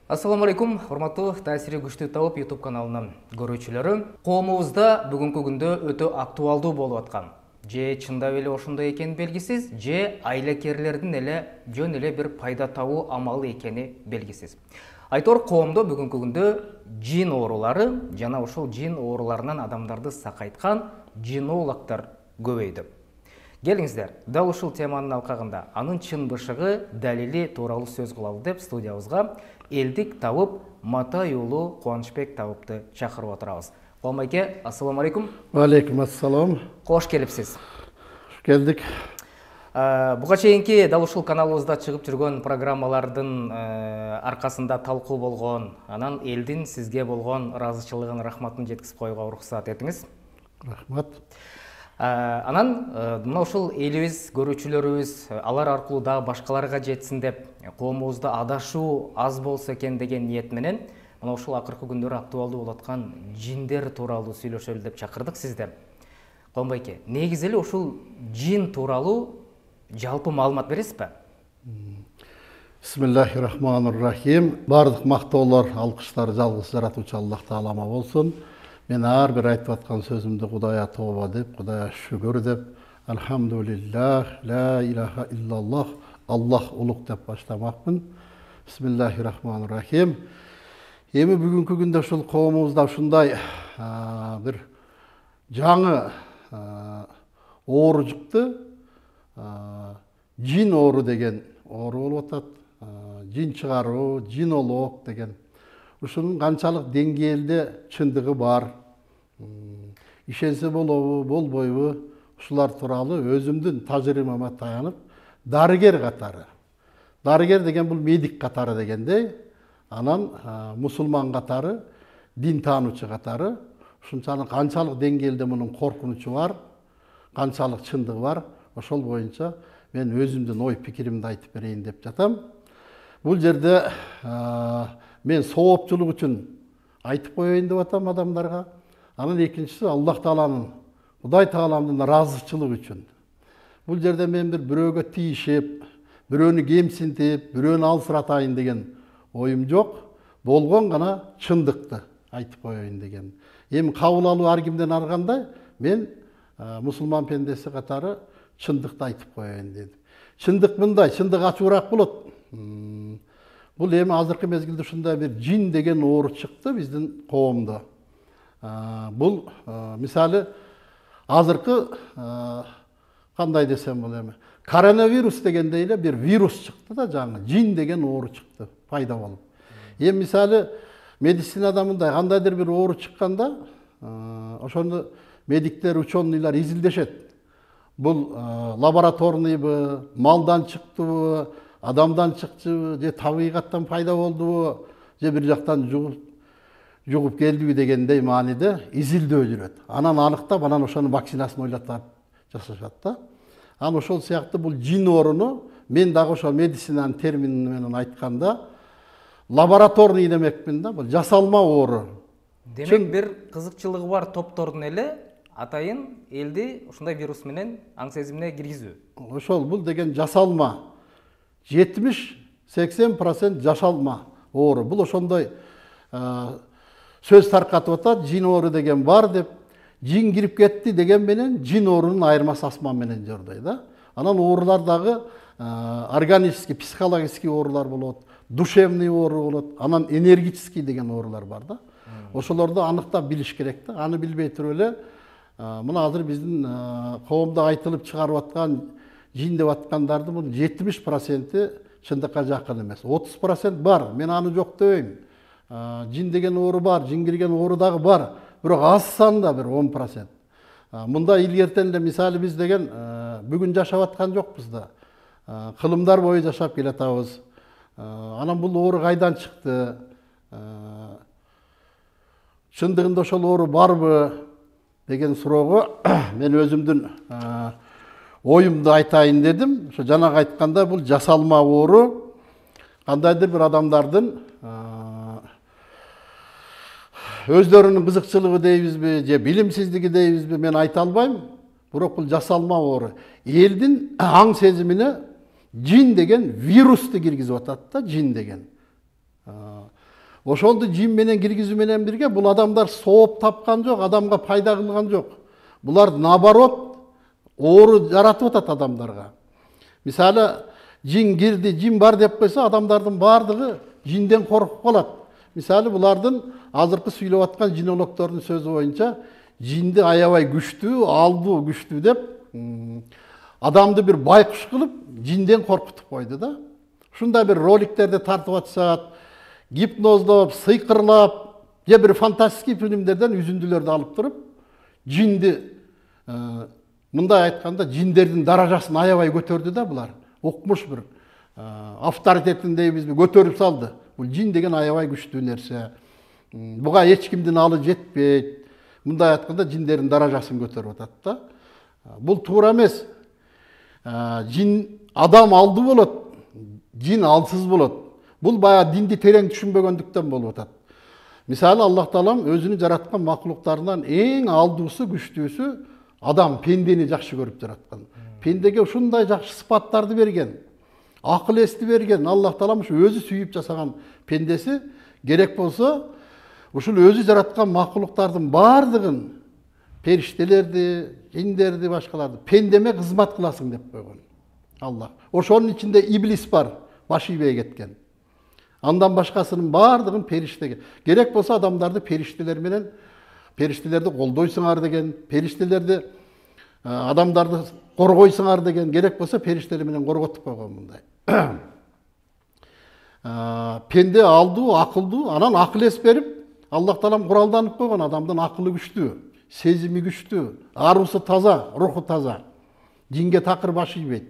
Ассаламу алейкум, урматтуу таасири күчтүү тауып YouTube каналынын көрүүчүлөрү. Коомубузда бүгүнкү күндө өтө актуалдуу болуп аткан, же чындап эле ошондой экен белгисиз, же айлакерлердин жөн эле бир пайда табуу амалы экени белгисиз. Айтор коомдо бүгүнкү күндө жин оорулары жана ошол жин ооруларынан адамдарды сакайткан жинологдор көбөйдү. Келиңиздер, дал ушул теманын алкагында анын чын бышыгы, далили тууралуу сөз кылалы деп студиябызга элдик табып Матай уулу Кубанычбек табыпты чакырып отурабыз. Кубанбек, ассаламу алейкум. Алейкум ассалам. Кош келипсиз. Келдик. Буга чейинки дал ушул каналыбызда чыгып жүргөн программалардын аркасында талкуу болгон, анан элдин сизге болгон ыраазычылыгын, рахматын жеткизип коюуга уруксат этиңиз. Рахмат. Анан мына ушул элибиз, көрүүчүлөрүбүз алар аркылуу дагы башкаларга жетсин деп, коомубузда адашуу аз болсо экен деген ниет менен мына ушул акыркы күндөрү актуалдуу болуп аткан жиндер тууралуу сүйлөшөлү деп чакырдык сизди. Кубанбек, негизи эле ушул жин тууралуу жалпы маалымат бересизби? Бисмиллахир-рахманир-рахим. Бардык мактоолор, алкыштар жалгыз жаратуучу Аллах таалама болсун. Мен ар бир айтып аткан сөзүмдү Кудайга тооба деп, Кудайга шүгүр деп, Алхамдулиллах, ла илаха иллаллах, Аллах улук деп баштамакмын. Бисмиллахир-рахманир-рахим. Эми бүгүнкү күндө ушул коомубузда ушундай бир жаңы оору чыкты. Жин оору деген оору болуп атат. Жин чыгаруу, жинолог деген. Ушунун канчалык деңгээлде чындыгы бар, ишенсе болобу, болбойбу, ушулар тууралуу өзүмдүн тажрыйбама таянып, дарыгер катары. Дарыгер деген бул медик катары дегендей, анан мусулман катары, дин таануучу катары, ушунчалык канчалык деңгээлде мунун коркунучу бар, канчалык чындыгы бар, ошол боюнча мен өзүмдүн ой пикиримди айтып берейин деп жатам. Бул жерде мен соопчулук үчүн айтып коеюн деп атам адамдарга. Анан экинчиси Аллах тааланын, Кудай тааламдын ыраазычылыгы үчүн. Бул жерде мен бирөөгө тийишип, бирөөнү кемсинтип, бирөөнү алсыратайын деген оюм жок. Болгон гана чындыкты айтып коеюн деген. Эми кабыл алуу ар кимден аргандай, мен мусулман пендеси катары чындыкты айтып коеюн дедим. Чындык мындай, чындык ачуураак болот. Бул эми азыркы мезгилде ушундай бир жин деген оору чыкты биздин коомдо. Бул мисалы азыркы кандай десем бул эми коронавирус дегендей эле бир вирус чыкты да, жаңы жин деген оору чыкты, пайда болуп. Эми мисалы медицинада мындай кандайдыр бир оору чыкканда, ошону медиктер, ученыйлар изилдешет. Бул лабораторныйбы, малдан чыктыбы, адамдан чыкчыбы, же табигаттан пайда болдубу, же бир жактан жугуп келдиби дегендей мааниде изилдөө жүрөт. Анан аныктап, анан ошонун вакцинасын ойлоп жасашат да. Анан ошол сыяктуу бул жин ооруну мен дагы ошол медицинанын термини менен айтканда лабораторный демекмин да, бул жасалма оору. Демек бир кызыкчылыгы бар топтордун эле атайын элди ушундай вирус менен аң сезимине киргизүү. Ошол бул деген жасалма. 70-80% жашалма оору. Бул ошондой сөз таркатып атат, жин оору деген бар деп. Жин кирип кетти деген менен жин оорунун айырмасы асман менен жордой да. Анан оорулар дагы органический, психологический оорулар болот, душевный оору болот, анан энергический деген оорулар бар да. Ошолорду аныктап билиш керек да. Аны билбей туруп эле мына азыр биздин коомдо айтылып чыгарып аткан жин деп аткандардын 70% чындыкка жакын эмес. 30% бар. Мен аны жок дебейм. Жин деген оору бар, жин кирген оору дагы бар. Бирок аз санда бир 10%. Мында илгертен эле мисалы биз деген бүгүн жашап аткан жокпуз да. Кылымдар бою жашап келатабыз. Анан бул оору кайдан чыкты? Чындыгында ошол оору барбы деген суроого мен өзүмдүн оюмду айтайын дедим. Ошо жанагы айтканда бул жасалма оору, кандайдыр бир адамдардын өздөрүнүн кызыкчылыгы дейбизби, же билимсиздиги дейбизби, мен айта албайм. Бирок бул жасалма оору. Элдин аң сезимине жин деген вирусту киргизип атат да, жин деген. Ошолду жин менен киргизүү менен бирге бул адамдар сооп тапкан жок, адамга пайда кылган жок. Булар наоборот оору жаратып атат адамдарга. Мисалы, жин кирди, жин бар деп койсо, адамдардын бардыгы жинден коркуп калат. Мисалы, булардын азыркы сүйлөп аткан жинологдордун сөзү боюнча, жинди аябай күчтүү, алдуу күчтүү деп, адамды бир байкуш кылып, жинден коркутуп койду да. Ушундай бир роликтерди тартып атышат, гипноздоп, сыйкырлап, же бир фантастический фильмдерден үзүндүлөрдү алып туруп, жинди, мындай айтканда, жиндердин даражасын аябай көтөрдү да булар. Укмуш бир авторитетин дейбизби, көтөрүп салды. Бул жин деген аябай күчтүү нерсе. Буга эч кимдин алы жетпейт. Мындай айтканда, жиндердин даражасын көтөрүп атат да. Бул туура эмес. Жин адам алдуу болот, жин алсыз болот. Бул бая динди терең түшүнбөгөндүктөн болуп атат. Мисалы, Аллах Таалам өзүнү жараткан макулуктарынан эң алдуусу, күчтүүсү адам, пендени жакшы көрүп жараткан. Пендеге ушундай жакшы сыпаттарды берген, акыл эсти берген. Аллах Таалам ушу өзү сүйүп жасаган пендеси керек болсо, ушул өзү жараткан макулуктардын бардыгын, периштелерди, жиндерди, башкаларды пендеме кызмат кыласың деп койгон. Аллах. Ошонун ичинде иблис бар, баш ийбей кеткен. Андан башкасынын бардыгын периштеге. Керек болсо адамдарды периштелер менен, периштелерди колдойсуңар деген, периштелерди адамдарды коргойсуңар деген, керек болсо периштелер менен корготуп койгон мындай. Пенде алдуу, акылдуу, анан акыл эс берип, Аллах Таалам куралданып койгон, адамдын акылы күчтүү, сезими күчтүү, арусу таза, руху таза. Жинге такыр баш ийбейт.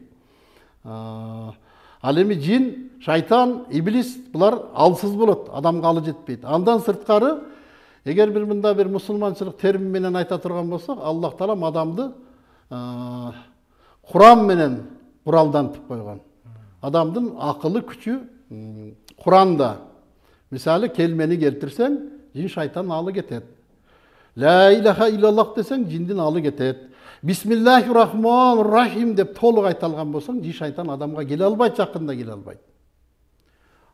Ал эми жин, шайтан, иблис булар алсыз болот, адамга алы жетпейт. Андан сырткары, эгер бир мында бир мусулманчылык термин менен айта турган болсок, Аллах Таалам адамды Куран менен куралдантып койгон. Адамдын акылы күчү Куранда. Мисалы, келмени келтирсең, жин шайтан алы кетет. Ла илаха иллаллах десең, жиндин алы кетет. Бисмиллахир-рахманир-рахим деп толук айталган болсоң, жин шайтан адамга келе албайт, жакында келе албайт.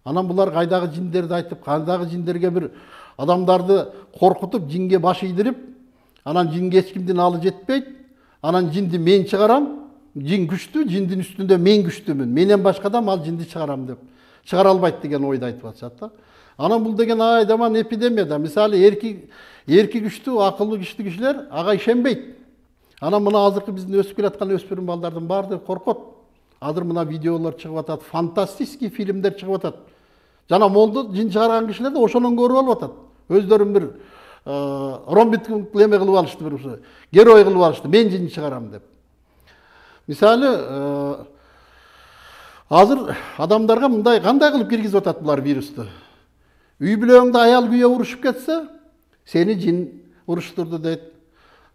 Анан булар кайдагы жиндерди айтып, кайдагы жиндерге бир адамдарды коркутуп, жинге баш ийдирип, анан жинге эч кимдин алы жетпейт, анан жинди мен чыгарам, жин күчтүү, жиндин үстүндө мен күчтүүмүн, менен башкадан ал жинди чыгарам деп, чыгара албайт деген ойду айтып атышат да. Анан бул деген айдаман эпидемия да. Мисалы, эрки күчтүү, акыллуу күчтүү кишилер ага ишенбейт. Анан мына азыркы биздин өсүп келаткан өспүрүм балдардын баардыгы коркот. Азыр мына видеолор чыгып атат, фантастический фильмдер чыгып атат. Жана молду жин чыгарган кишилер да ошонун көрүп алып атат. Өздөрүн бир ромбит эме кылып алышты, бир герой кылып алышты. Мен жин чыгарам деп. Мисалы, азыр адамдарга мындай кандай кылып киргизип атат булар вирусту? Үй бүлөңдө аял күйөө урушуп кетсе, сени жин уруштурду дейт.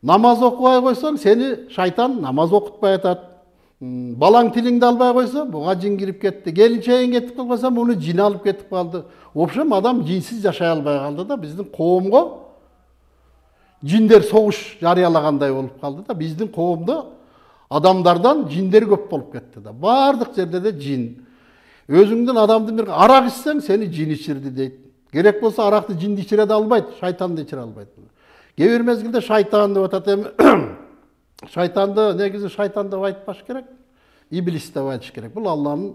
Намаз окубай койсоң, сени шайтан намаз окутпай атат. Балаң тилиңди албай койсо, буга жин кирип кетти. Келинчегиң кетип калса, муну жин алып кетип калды. Общем, адам жинсиз жашай албай калды да. Биздин коомго жиндер согуш жарыялагандай болуп калды да. Биздин коомдо адамдардан жиндер көп болуп кетти да. Бардык жерде де жин. Өзүңдүн адамды бир арак ичсең, сени жин ичирди дейт. Керек болсо аракты жинди ичире да албайт, шайтанды ичире албайт. Кээ бир мезгилде шайтан деп атат эми. Шайтанды негизи шайтан деп айтпаш керек, иблис деп айтыш керек. Бул Алланын,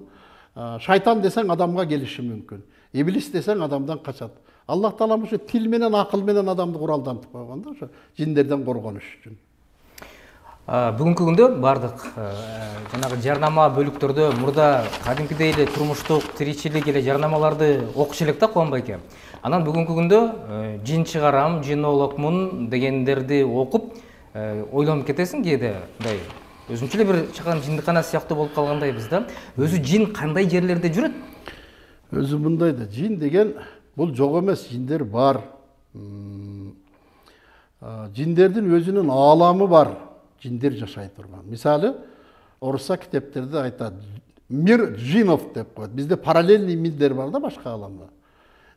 шайтан десең адамга келиши мүмкүн. Иблис десең адамдан качат. Аллах Таалам ушу тил менен, акыл менен адамды куралдантып койгон да, ошо жиндерден коргонуш үчүн. Бүгүнкү күндө бардык жанагы жарнама бөлүктөрдө мурда кадимкидей эле турмуштук тиричилик эле жарнамаларды окуш элек да кубанбай. Анан бүгүнкү күндө жин чыгарам, жинологмун дегендерди окуп ойлонуп кетесиң кээде, мындай өзүнчө эле бир чакан жиндикана сыяктуу болуп калгандайбыз да. Өзү жин кандай жерлерде жүрөт? Өзү мындай да, жин деген бул жок эмес, жиндер бар. Жиндердин өзүнүн ааламы бар. Жиндер жашай турган. Мисалы, орусча китептерде айтат, мир джинов деп коет. Бизде параллельный мирлер бар да башка ааламда.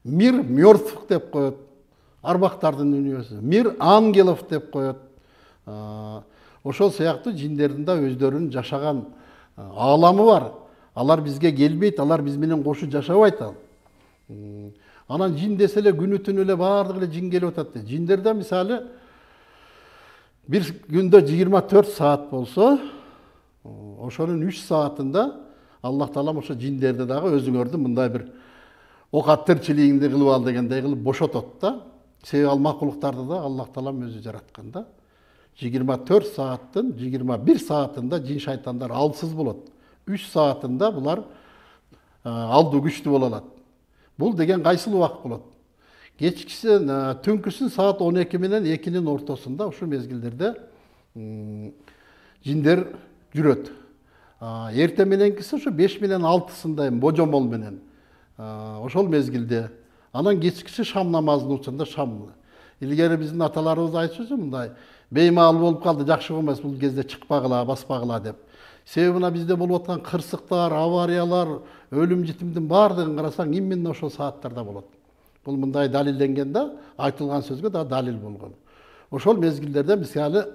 Мир мертвых деп коет, арбактардын дүйнөсү. Мир ангелов деп коет. Ошол сыяктуу жиндердин да өздөрүнүн жашаган ааламы бар. Алар бизге келбейт, алар биз менен кошо жашабайт. Анан жин десе эле күнү түнү эле баардыгы эле жин келип атат дейт. Жиндерде мисалы bir günde 24 saat bolsa, oşonun 3 saatında Allah Taala oşo jindерди дагы өзүңөрдү мындай bir окат тирчилигиңди кылып ал дегендей кылып бошотот да. Себеби ал макулуктарды да Аллах Таалам өзү жараткан да. 24 saattın 21 saatında jin шайтандар алсыз болот. 3 saatında булар алды күчтүү боло алат. Бул деген кайсыл убакыт болот? Geçkisин, түнкүсүн saat 12 менен 2'nin ортосунда ушул мезгилдерде жиндер жүрөт. Эрте мененкиси ушу 5 менен 6сында божомол менен. Ошол мезгилде. Анан кечкisi шам намазынын учурунда шам. Илгери биздин аталарыбыз айтчу мындай беймал болуп калды, жакшы болмос бул кезде чыкпагыла, баспагыла деп. Себеби мына бизде болуп аткан кырсыктар, авариялар, өлүм житимдин баардыгын карасаң именно ошол сааттарда болот. Бұл мындай далилденген да, айтылған сөзге да далил болгон. Ошол мезгилдерде мисалы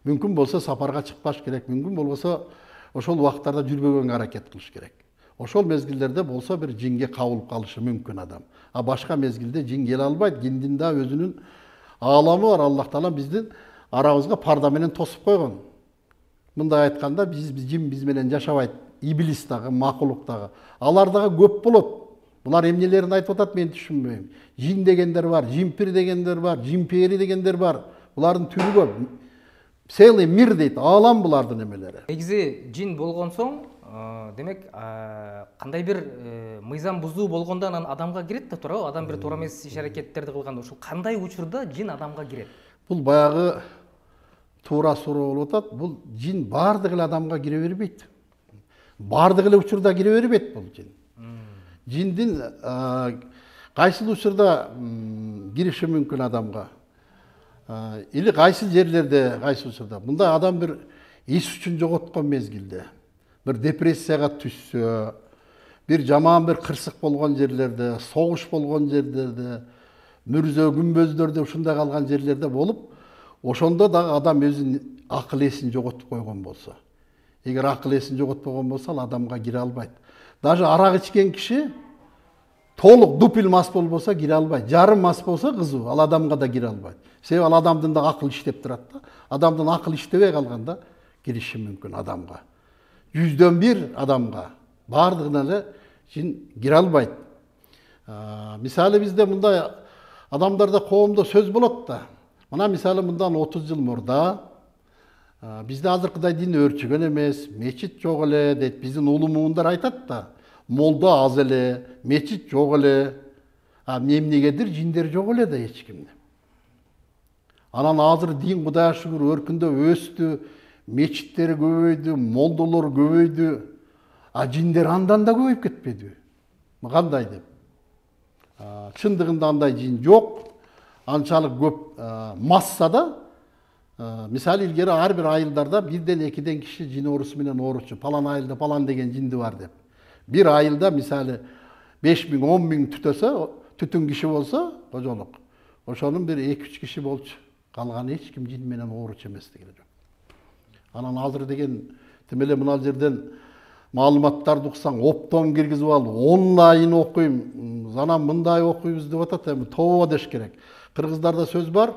мүмкүн болса сапарга чыкпаш керек, мүмкүн болбосо ошол убакыттарда жүрбөгөнгө аракет кылыш керек. Ошол мезгилдерде болсо бир жинге кабылып калышы мүмкүн адам. А башка мезгилде жин келе албайт. Жиндин да өзүнүн ааламы бар. Аллах Таала биздин арабызга парда менен тосуп койгон. Мындай айтканда жин биз менен жашабайт. Иблис дагы, макулук дагы. Алар дагы көп болот. Bunlar emnelerini айтып атат, мен түшүнбөйм. Жин дегендер бар, жимпир дегендер бар, жимпери дегендер бар. Булардын түрү көп. Целый мир дейт, алам булардын эмелери. Негизи жин болгон соң, демек, кандай бир мыйзам бузуу болгондо анан адамга кирет да туурабы? Адам бир туура эмес иш-аракеттерди кылганда ушул кандай учурда жин адамга кирет? Бул баягы туура суроо болуп атат. Бул жин баардык эле адамга кире бербейт. Баардык эле учурда кире бербейт бул жин. Жиндин кайсыл учурда кириши мүмкүн адамга? Или кайсыл жерлерде, кайсыл учурда? Мындай адам бир эс үчүн жоготкон мезгилде, бир депрессияга түшсө, бир жаман бир кырсык болгон жерлерде, согуш болгон жерлерде, мүрзө, күмбөздөрдө ушундай калган жерлерде болуп, ошондо дагы адам өзүнүн акыл эсин жоготуп койгон болсо. Эгер акыл эсин жоготпогон болсо, ал адамга кире албайт. Даже арак ичкен киши толук дупил мас болбосо кире албайт. Жарым мас болсо кызуу, ал адамга да кире албайт. Себеби ал адамдын да акыл иштеп турат да. Адамдын акыл иштебей калганда кириши мүмкүн адамга. 100дөн 1 адамга баардыгына эле жин кире албайт. Мисалы бизде мындай адамдарда коомдо сөз болот да. Мына мисалы мындан 30 жыл мурда bizde azırkıday din örçügön emez, meçit жок эле дейт. Биздин улумуундар айтат да, молда аз эле, мечит жок эле. Эмнегедир жиндер жок эле да эч кимде. Анан азыр дин Кудайга шүгүр өркүндөп өстү, мечиттер көбөйдү, молдолор көбөйдү. Жиндер андан да көбөйүп кетпедиби? Кандай деп? Чындыгында андай жин жок. Анчалык көп массада misal ilgeri her bir ayıldarda 1'den 2'den kişi jin orusu менен oruçu. Palan ayılda palan degen jindi var dep. Bir ayılda misali 5.000 10.000 tütöse, tütün kişi olsa ojoluk. Oşonun bir 2-3 kişi bolçu. Kalgan hiç kim jin менен oruç emesdigi жок. Anan azыр деген темеле мына жерден маалыматтарды уксаң оптом киргизип алып, онлайн окуйм, анан мындай окуйбуз деп атат, эми тобо деш керек. Кыргыздарда сөз бар.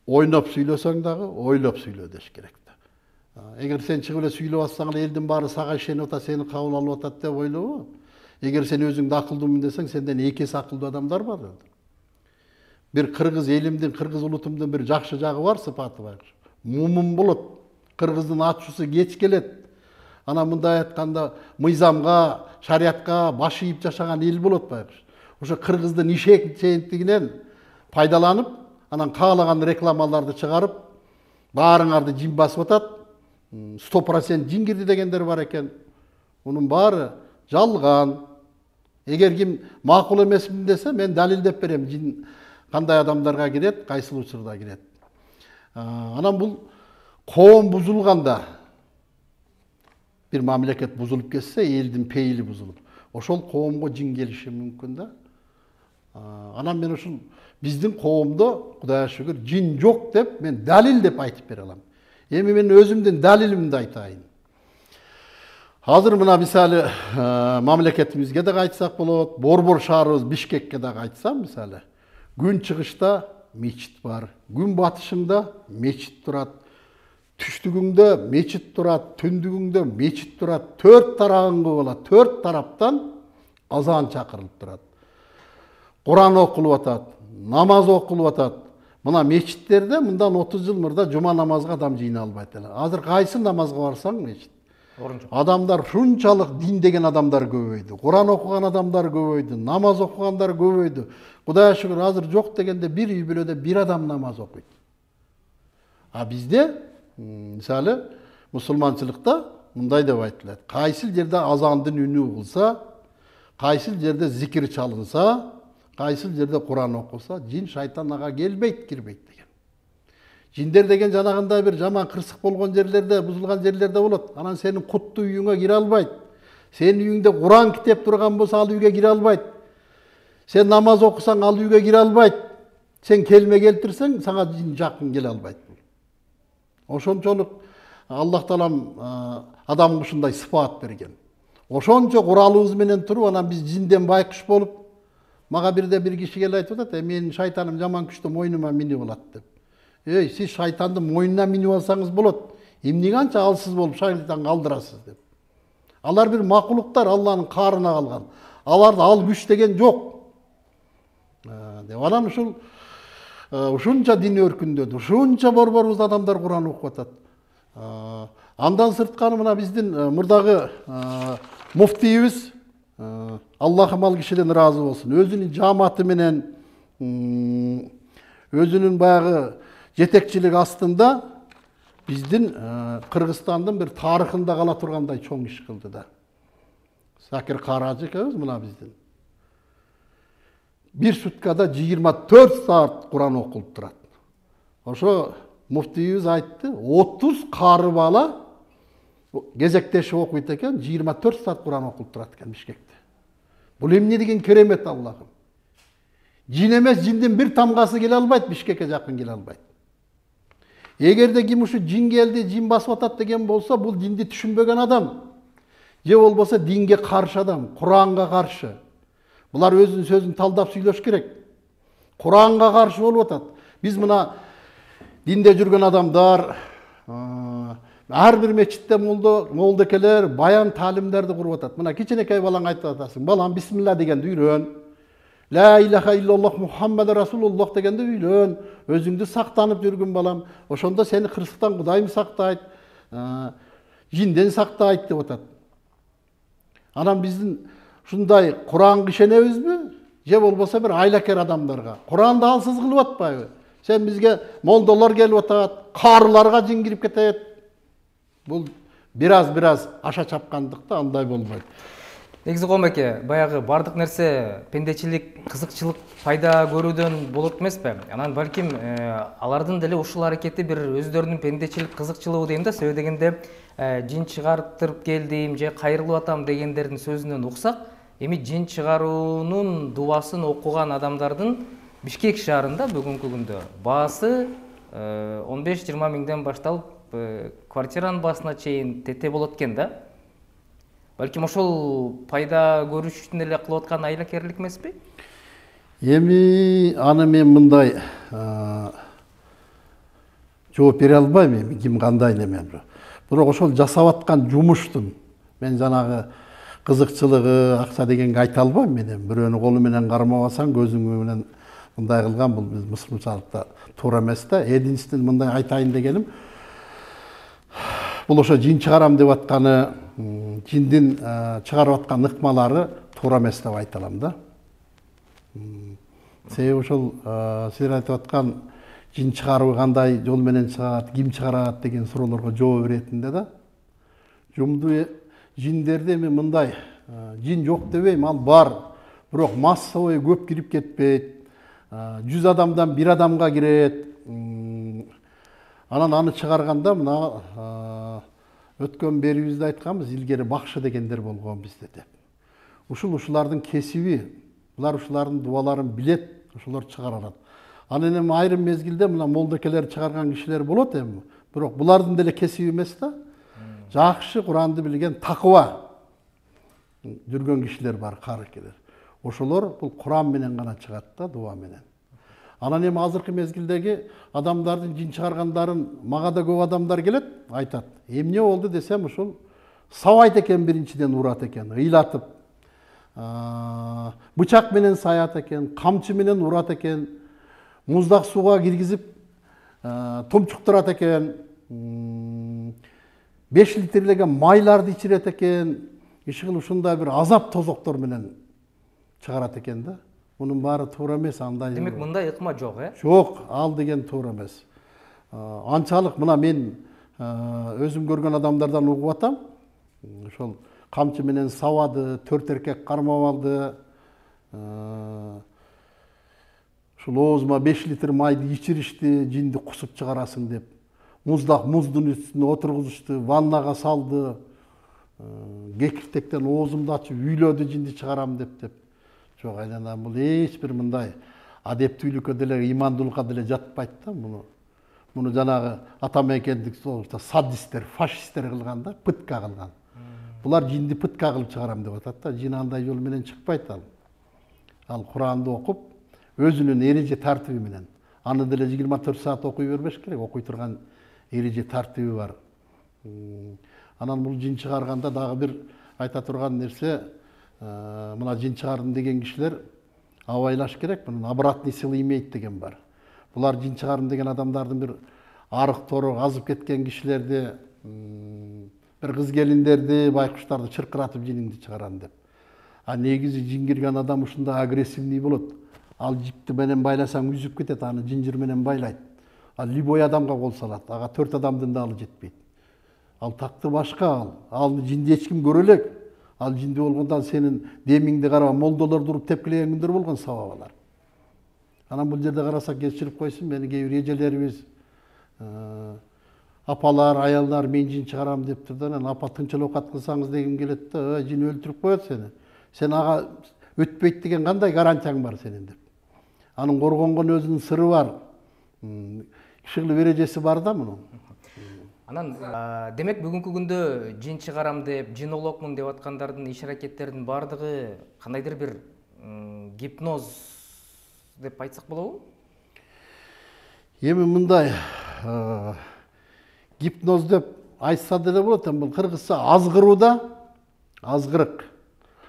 Ойнап сүйлөсөң дагы, ойлоп сүйлө деш керек да. Эгер сен чыгып эле сүйлөп атсаң эле элдин баары сага ишенип атат, сени кабыл алып атат деп ойлобу. Эгер сен өзүңдү акылдуумун десең, сенден 2 эсе акылдуу адамдар бар. Бир кыргыз элимдин, кыргыз улутумдун бир жакшы жагы бар, сыпаты бар. Мумун болот. Кыргыздын атчысы кеч келет. Анан мындай айтканда мыйзамга, шариятка баш ийип жашаган эл болот байкуш. Ошо кыргыздын ишенчтигинен пайдаланып, анан каалаган рекламаларды чыгарып, баарыңарды жин басып атат. 100% жин кирди дегендер бар экен. Унун баары жалган. Эгер ким макул эмесмин десе, мен далилдеп берем. Жин кандай адамдарга кирет, кайсыл учурда кирет. Анан бул коом бузулганда, bir мамлекет бузулуп кетсе, элдин пейили бузулуп. Ошол коомго жин келиши мүмкүн да. Анан мен ушул биздин коомдо Кудайга шүгүр жин жок деп мен далил деп айтып бере алам. Эми мен өзүмдүн далилимди айтайын. Азыр мына мисалы мамлекетимизге да кайтсак болот, борбор шаарыбыз Бишкекке да кайтсам мисалы, күн чыгышта мечит бар, күн батышында мечит турат, түштүгүңдө мечит турат, түндүгүңдө мечит турат, төрт тарабыңга болот, төрт тараптан азан чакырылып турат. Куран окулуп атат, намаз окулуп атат. Мына мечиттерде мындан 30 жыл мурда жума намазга адам жыйналбайт эле. Азыр кайсы намазга барсаң мечит. Адамдар шунчалык дин деген адамдар көбөйдү. Куран окуган адамдар көбөйдү, намаз окугандар көбөйдү. Кудайга шүгүр азыр жок дегенде бир үй бүлөдө бир адам намаз окуйт. А бизде мисалы мусулманчылыкта мындай деп айтылат. Кайсы жерде азандын үнү угулса, кайсы жерде зикир чалынса, кайсы жерде Куран окулса, жин шайтан ага келбейт, кирбейт деген. Жиндер деген жанагындай бир жаман кырсык болгон жерлерде, бузулган жерлерде болот. Анан сенин куттуу үйүңө кире албайт. Сенин үйүңдө Куран китеп турган болсо, ал үйгө кире албайт. Сен намаз окусаң, ал үйгө кире албайт. Сен келме келтирсең, сага жин жакын келе албайт. Ошончолук Аллах Таалам адамга ушундай сыпат берген. Ошончо куралыбыз менен туруп, анан биз жинден байкуш болуп, мага бирде бир киши келип айтып атат, менин шайтаным жаман күчтө мойнума минип алат деп. Сиз шайтанды мойнуна минип алсаңыз болот. Эмнеге анча алсыз болуп шайтанга алдырасыз деп. Алар бир макулуктар, Алланын каарына калган. Аларда ал күч деген жок. Деп анан ушунча дин өркүндөдү. Ушунча борборубузда адамдар Куран окуп атат. Андан сырткары мына биздин мурдагы муфтийибиз, Аллахым ал кишиден ыраазы болсун, өзүнүн жааматы менен өзүнүн баягы жетекчилик астында биздин Кыргызстандын бир тарыхында кала тургандай чоң иш кылды да. Сакир Каражы экебиз мына биздин. Bir суткада 24 saat Куран окулуп турат. Ошо муфтийибиз айтты, 30 кары бала кезектешип окуйт экен, 24 saat Куран окулуп турат экен Бишкекте. Бул эмне деген керемет Аллахым. Жин эмес, жиндин бир тамгасы келе албайт, Бишкекке жакын келе албайт. Эгерде ким ушу жин келди, жин басып атат деген болсо, бул динди түшүнбөгөн адам. Же болбосо динге каршы адам, Куранга каршы. Булар өзүнүн сөзүн талдап сүйлөш керек. Куранга каршы болуп атат. Биз мына динде жүргөн адамдар, ар бир мечитте молдекелер баян таалимдерди куруп атат. Мына кичинекей балаң айтып атасың, балам бисмилла дегенди үйрөн. Ла илаха иллаллах Мухаммад Расулуллах дегенди үйрөн. Өзүңдү сактанып жүргүн балам. Ошондо сени кырсыктан Кудайым сактайт, жинден сактайт деп атат. Анан биздин ушундай Куранга ишенебизби? Же болбосо бир айлакер адамдарга. Куранды алсыз кылып атпайбы? Сен бизге молдолор келип атат, карыларга жин кирип кетет. Бул бираз аша чапкандыкта андай болбойт. Негизи Комеке, баягы бардык нерсе пендечилик, кызыкчылык пайда көрүүдөн болот эмеспи? Анан балким алардын деле ушул аракети бир өздөрүнүн пендечилик, кызыкчылыгы дейм да, себеби дегенде жин чыгарттырып келдим же кайрылып атам дегендердин сөзүнөн уксак, эми жин чыгаруунун дубасын окуган адамдардын Бишкек шаарында бүгүнкү күндө баасы 15-20 миңден башталып квартиранын баасына чейин тете болот экен да. Балким ошол пайда көрүш үчүн эле кылып аткан айлакерлик эмеспи? Эми аны мен мындай жооп бере албайм, эми ким кандай неме. Бирок ошол жасап аткан жумуштун мен жанагы кызыкчылыгы, акча дегенге айта албайм мен. Бирөөнү колу менен кармабасаң, көзүң менен мындай кылган бул биз мусулманчылыкта туура эмес да. Эдинчиден мындай айтайын дегеним, бул ошо жин чыгарам деп атканы, жиндин чыгарып аткан ыкмалары туура эмес деп айта алам да. Себеби ошол силер айтып аткан жин чыгаруу кандай жол менен чыгат, ким чыгарат деген суроолорго жооп беретинде да. Жумду жиндерди эми мындай жин жок дебейм, ал бар. Бирок массовый көп кирип кетпейт. 100 адамдан 1 адамга кирет. Анан аны чыгарганда мына өткөн берибизде айтканбыз, илгери бакшы дегендер болгон бизде деп. Ушулардын кесиби, булар ушулардын дубаларын билет, ошолор чыгарат. Анан эми айрым мезгилде мына молдекелер чыгарган кишилер болот эми. Бирок булардын деле кесиби эмес да. Жакшы Куранды билген такыба. жүргөн кишилер бар, карыкелер. Ошолор бул Куран менен гана чыгат да, дуа менен. Анан эми азыркы мезгилдеги адамдардын жин чыгаргандарын мага да көп адамдар келет, айтат. Эмне болду десем, ушул сабайт экен, биринчиден урат экен, ыйлатып. Бычак менен саят экен, камчы менен урат экен, муздак сууга киргизип тумчуктурат экен, 5 литрлеген майларды ичирет экен, ишигил ушундай бир азап тозоктор менен чыгарат экен да. Bunun bari tуура эмес, андай. Демек, мындай ыкма жок, Жок, ал деген туура эмес. Анчалык мына мен өзүм көргөн адамдардан угуп атам. Ошол камчы менен сабады, 4 эркек кармап алды. Ушул оозума 5 литр майды ичиришти, жинди кусуп чыгарасың деп. Муздун үстүнө отургузушту, ваннага салды. Кекиртектен оозумду ачып үйлөдү, жинди чыгарам деп. Жок, айдан бул эч бир мындай адептүүлүккө деле, имандуулукка деле жатпайт да. Муну жанагы атамекендик садисттер, фашисттер кылган да, пытка кылган. Булар жинди пытка кылып чыгарам деп атат да. Жин андай жол менен чыкпайт ал. Ал Куранды окуп, өзүнүн эреже тартиби менен. Аны деле 24 саат окуй бербеш керек, окуй турган эреже тартиби бар. Анан бул жин чыгарганда дагы бир айта турган нерсе, мына жин чыгардым деген кишилер абайлаш керек, мунун обратный силы имеет деген бар. Булар жин чыгардым деген адамдардын бир арык тору азып кеткен кишилерди, бир кыз келиндерди, байкуштарды чыркыратып жининди чыгарам деп. А негизи жин кирген адам ушундай агрессивный болот. Ал жипти менен байласаң үзүп кетет, аны жинжир менен байлайт. Ал любой адамга кол салат. Ага 4 адамдын да алы жетпейт. Ал такты башка ал жинди эч ким көрө элек. Ал жинди болгондон сенин демиңди карап, молдолор туруп тепкилеген күндөр болгон, сабабалар. Анан бул жерде карасак кечирип койсун, мени кээ бир эжелерибиз, апалар, аялдар мен жин чыгарам деп турду. Анан апа тынчылык окат кылсаңыз дегим келет да, жин өлтүрүп коет сени. Сен ага өтпөйт деген кандай гарантияң бар сенин деп. Анын коргонгон өзүнүн сыры бар. Кишилик эрежеси бар да мунун. Анан демек бүгүнкү күндө жин чыгарам деп, жинологмун деп аткандардын иш аракеттеринин бардыгы кандайдыр бир гипноз деп айтсак болобу? Эми мындай гипноз деп айтса деле болот, бул кыргызча азгырууда, азгырык.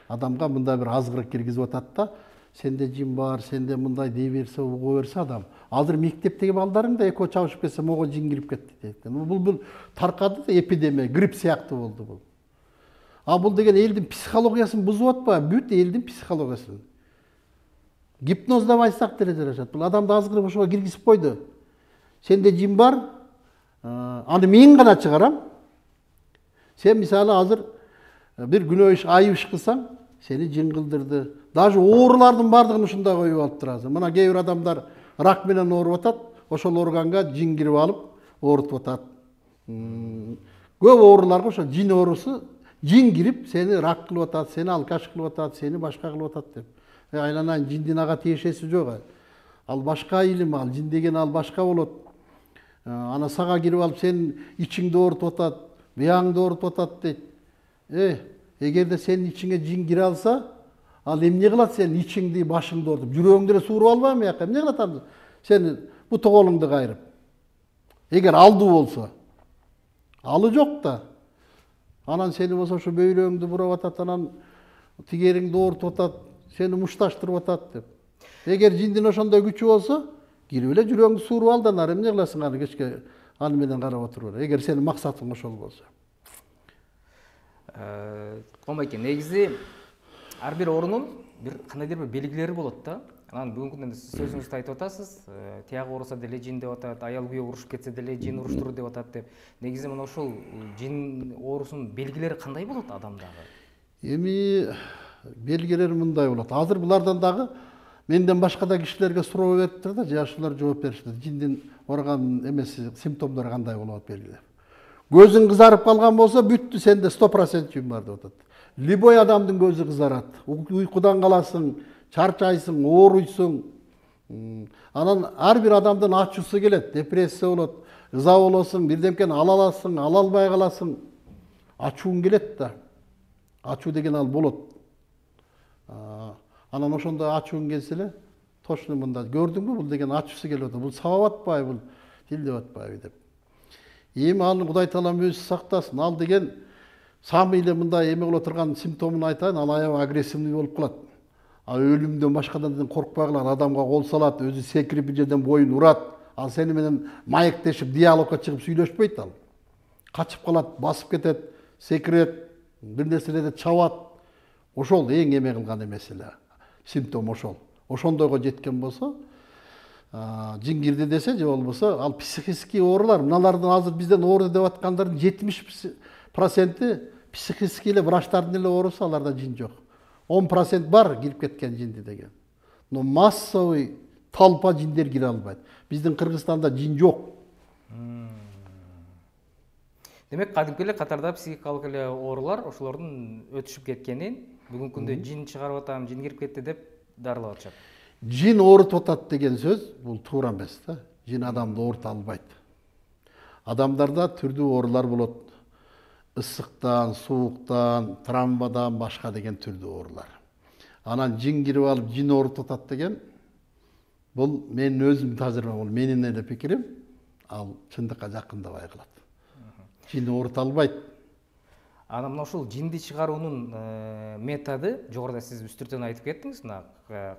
Адамга мындай бир азгырык киргизип атат да, сенде жин бар, сенде мындай дей берсе, угуп берсе адам. Азыр мектептеги балдарың да эко чабышып кетсе, мого жин кирип кетти дейт. Бул таркады да, эпидемия, грипп сыяктуу болду бул. А бул деген элдин психологиясын бузуп атпайбы? Бүт элдин психологиясын. Гипноз деп айтсак деле жарашат. Бул адамды азгырып ошого киргизип койду. Сенде жин бар, аны мен гана чыгарам. Сен мисалы азыр бир күнөө иш, айып иш кылсаң, сени жин кылдырды. Даже оорулардын бардыгын ушундай коюп алып турасың. Мына кээ бир адамдар рак менен ооруп атат, ошол органга жин кирип алып оорутуп атат. Көп ооруларга ошо жин оорусу, жин кирип сени рак кылып атат, сени алкаш кылып атат, сени башка кылып атат деп. Айланайын, жиндин ага тиешеси жок. Ал башка илим, ал жин деген ал башка болот. Ана сага кирип алып сенин ичиңди оорутуп атат, буяңды оорутуп атат дейт. Эгерде сенин ичиңе жин кире алса, ал эмне кылат сенин ичиңди, башыңды оорутуп, жүрөгүңдү эле сууруп албайбы мыяка? Эмне кылат анда? Сени буту колуңду кайрып. Эгер алдуу болсо, алы жок да. Анан сени болсо ушу бөйрөгүңдү бурап атат, анан тигериңди оорутуп атат, сени мушташтырып атат деп. Эгер жиндин ошондой күчү болсо, кирип эле жүрөгүңдү сууруп ал да, ары эмне кыласың аны кечке аны менен карап отуруп. Эгер сенин максатың ошол болсо. Комайке, негизи ар бир оорунун бир кандайдыр бир белгилери болот да. Анан бүгүнкү күндө сиз сөзүңүздү айтып атасыз. Тиягы ооруса деле жин деп атат, аял күйөө урушуп кетсе деле жин уруштурду деп атат деп. Негизи мына ошол жин оорусунун белгилери кандай болот адамдагы? Эми белгилери мындай болот. Азыр булардан дагы менден башка да кишилерге суроо бериптир да, жашылар жооп беришти. Жиндин орган эмеси, симптомдору кандай болот белгилеп. Көзүң кызарып калган болсо, бүттү, сенде 100% жин бар деп атат. Любой адамдын көзү кызарат. Уйкудан каласың, чарчайсың, ооруйсуң. Анан ар бир адамдын ачуусу келет, депрессия болот, ыза болосуң, бирдемкени ала аласың, ала албай каласың. Ачууң келет да. ачуу деген ал болот. Анан ошондо ачууң келсе эле точно мында көрдүңбү бул деген ачуусу келип атат. Бул сабап атпайбы, бул тилдеп атпайбы деп. Эми аны Кудай Таалам өзү сактасын. Ал деген сами эле мындай эме боло турган симптомун айтайын, ал аябай агрессивный болуп калат. Өлүмдөн башкадан коркпой калат, адамга кол салат, өзү секирип бир жерден боюн урат. Ал сени менен маектешип, диалогко чыгып сүйлөшпөйт ал. Качып калат, басып кетет, секирет, бир нерселерди чабат. Ошол эң эме кылган эмеси эле. Симптом ошол. Ошондойго жеткен болсо, жин кирди десе же болбосо, ал психический оорулар, мыналардын азыр бизден оору деп аткандардын 70% психический эле врачтардын эле оорусу, аларда жин жок. 10% бар кирип кеткен жинди деген. Но массовый толпа жиндер кире албайт. Биздин Кыргызстанда жин жок. Демек, кадимки эле катарда психикалык эле оорулар ошолордун өтүшүп кеткенин, бүгүнкү күндө жин чыгарып атам, жин кирип кетти деп дарылап атышат. Жин оорутуп атат деген сөз бул туура эмес да. Жин адамды оорута албайт. Адамдарда түрдүү оорулар болот. Ысыктан, сууктан, травмадан башка деген түрдүү оорулар. Анан жин кирип алып жин оорутуп атат деген бул менин өзүм тазыр бул менин эле пикирим, ал чындыкка жакындабай калат. Жин оорута албайт. Анан мына ушул жинди чыгаруунун методу жогоруда сиз үстүртөн айтып кеттиңиз, мына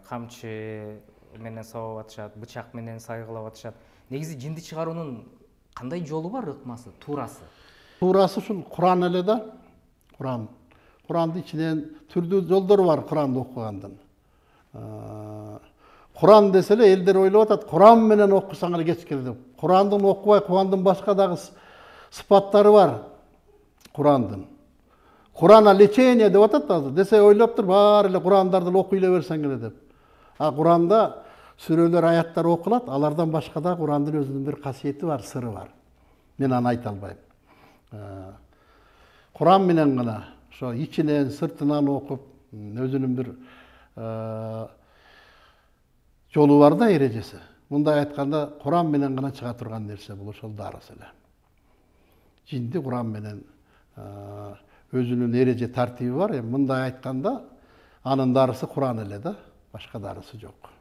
камчы менен сабап атышат, бычак менен сайгылап атышат. Негизи жинди чыгаруунун кандай жолу бар, ыкмасы, туурасы? Туурасы ушул Куран эле да. Курандын ичинен түрдүү жолдору бар Куранды окугандын. Куран десе эле элдер ойлоп атат, Куран менен окусаң эле кечкире деп. Курандын окубай, Курандын башка дагы сыпаттары бар Курандын. Курана лечение деп атат азыр. Десе ойлоптур, баары эле Курандарды окуй эле берсең эле деп. Куранда сүрөлөр, аяттар окулат, алардан башка да Курандын өзүнүн бир касиети бар, сыры бар. Мен аны айта албайм. Куран менен гана ошо ичинен, сыртынан окуп, өзүнүн бир жолу бар да, эрежеси. Мындай айтканда, Куран менен гана чыга турган нерсе бул ошол дарысы эле. Жинди Куран менен өзүнүн эреже тартиби бар. Мындай айтканда, анын дарысы Куран эле да, башка дарысы жок.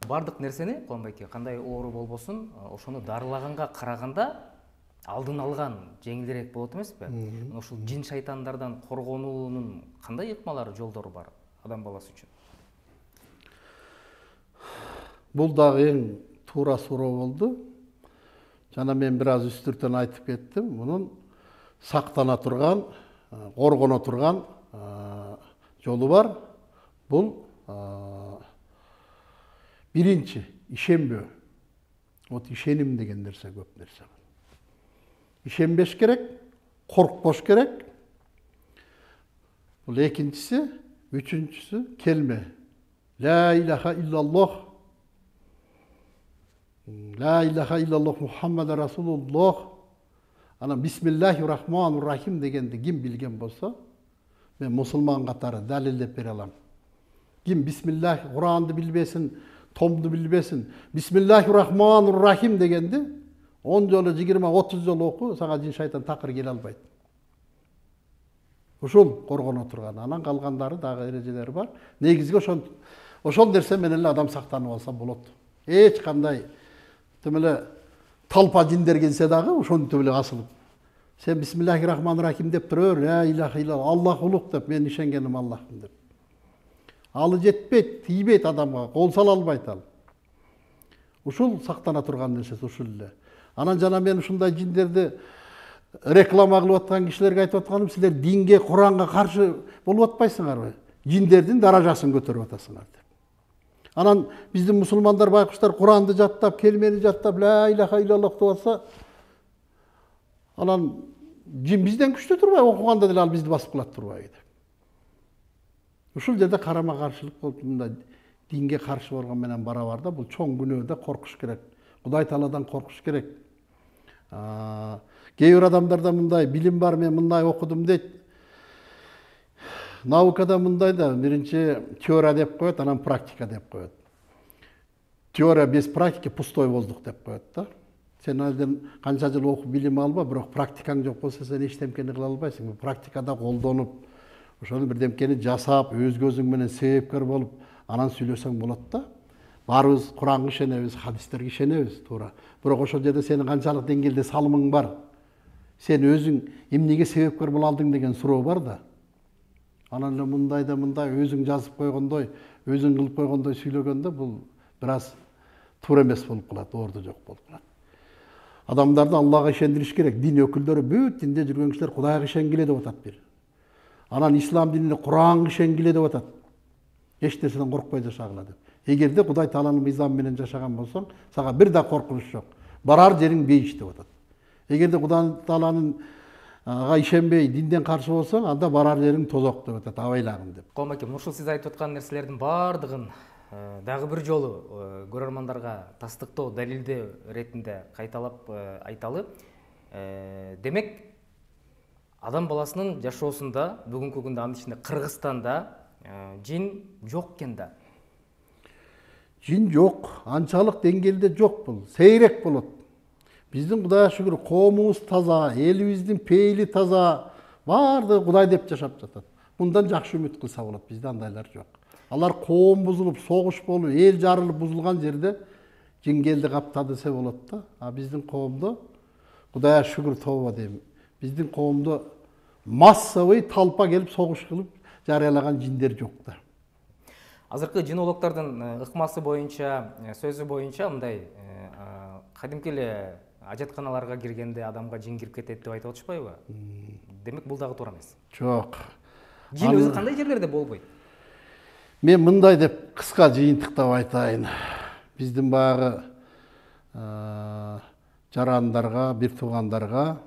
Бардык нерсени, Куланбек, кандай оору болбосун, ошону дарылаганга караганда алдын алган жеңилирээк болот эмеспи? Ушул жин шайтандардан коргонуунун кандай ыкмалары, жолдору бар адам баласы үчүн? Бул дагы эң туура суроо болду. Жана мен бир аз үстүртөн айтып кеттим. Мунун сактана турган, коргоно турган жолу бар. Бул биринчи ишенбөө. Вот ишеним деген нерсе көп нерсе. Ишенбеш керек, коркпош керек. Бул экинчиси, үчүнчүсү келме. Ла илаха иллаллах. Ла илаха иллаллах Мухаммад Расулуллах. Анан бисмиллахир-рахманир-рахим дегенди ким билген болсо, мен мусулман катары далилдеп бере алам. Ким бисмиллах, Куранды билбесин, томду билбесин, бисмиллахир-рахманир-рахим дегенди 10 жолу, 20-30 жолу оку, сага жин шайтан такыр келе албайт. Ушул коргоно турган. Анан калгандары дагы эрежелери бар. Негизги ошол нерсе менен эле адам сактанып алса болот. Эч кандай тимеле толпа жиндер келсе дагы ошонтип эле асылып. Сен бисмиллахир-рахманир-рахим деп турөр, ла илаха илlallah, Аллах улук деп, мен ишенгеним Аллахтын деп. Алы жетпейт, тийбейт адамга, кол сала албайт ал. Ушул сактана турган нерсе ушул эле. Анан жана мен ушундай жиндерди реклама кылып аткан кишилерге айтып атканым, силер динге, Куранга каршы болуп атпайсыңарбы? Жиндердин даражасын көтөрүп атасыңар деп. Анан биздин мусулмандар байкуштар Куранды жаттап, келмени жаттап, ла илаха иллаллах деп атса, анан жин бизден күчтүү турбайбы? Окуганда деле ал бизди басып калат турбайбы? Ушул жерде карама каршылык болуп, мындай динге каршы болгон менен барабар да, бул чоң күнөө да, коркуш керек. Кудай Тааладан коркуш керек. Кээ бир адамдарда мындай билим бар, мен мындай окудум дейт. Наукада мындай да, биринчи теория деп коет, анан практика деп коет. Теория без практики пустой воздух деп коет да. Сен азыр канча жыл окуп билим алба, бирок практикаң жок болсо сен эчтемкени кыла албайсың. Практикада колдонуп, ошону бирдемкени жасап, өз көзүң менен себепкер болуп, анан сүйлөсөң болот да. Баарыбыз Куранга ишенебиз, хадистерге ишенебиз, туура. Бирок ошол жерде сенин канчалык деңгээлде салымың бар? Сен өзүң эмнеге себепкер боло алдың деген суроо бар да. Анан эле мындай да мындай өзүң жазып койгондой, өзүң кылып койгондой сүйлөгөндө бул бир аз туура эмес болуп калат, орду жок болуп калат. Адамдарды Аллага ишендириш керек. Дин өкүлдөрү бүт динде жүргөн кишилер Кудайга ишенгиле деп атат бир. Анан ислам динине Куранга ишенгиле деп атат. Эч нерседен коркпой жашагыла деп. Эгерде Кудай Тааланын мыйзамы менен жашаган болсоң, сага бир да коркунуч жок. Барар жериң бейиш деп атат. Эгерде Кудай Тааланын ишенбей динден каршы болсоң, анда барар жериң тозок деп атат, абайлагын деп. Колум аке, ушул сиз айтып аткан нерселердин баардыгын дагы бир жолу көрөрмандарга тастыктоо далилдөө иретинде кайталап айталы. Демек, адам баласынын жашоосунда бүгүнкү күндө, анын ичинде Кыргызстанда жин жок экен да. Жин жок, анчалык деңгээлде жок бул, сейрек болот. Биздин Кудайга шүгүр коомубуз таза, элибиздин пейили таза, баардыгы Кудай деп жашап жатат. Мындан жакшы үмүт кылса болот, бизде андайлар жок. Алар коом бузулуп, согуш болуп, эл жарылып бузулган жерде жин келди каптады десе болот да. А биздин коомдо Кудайга шүгүр тобо дейм. Биздин коомдо массовый талпа келип согуш кылып жарыялаган жиндер жок да. Азыркы жинологдордун ыкмасы боюнча, сөзү боюнча мындай кадимки эле ажатканаларга киргенде адамга жин кирип кетет деп айтып атышпайбы? Демек бул дагы туура эмес. Жок. Жин өзү кандай жерлерде болбойт? Мен мындай деп кыска жыйынтыктап айтайын. Биздин баягы жарандарга, бир туугандарга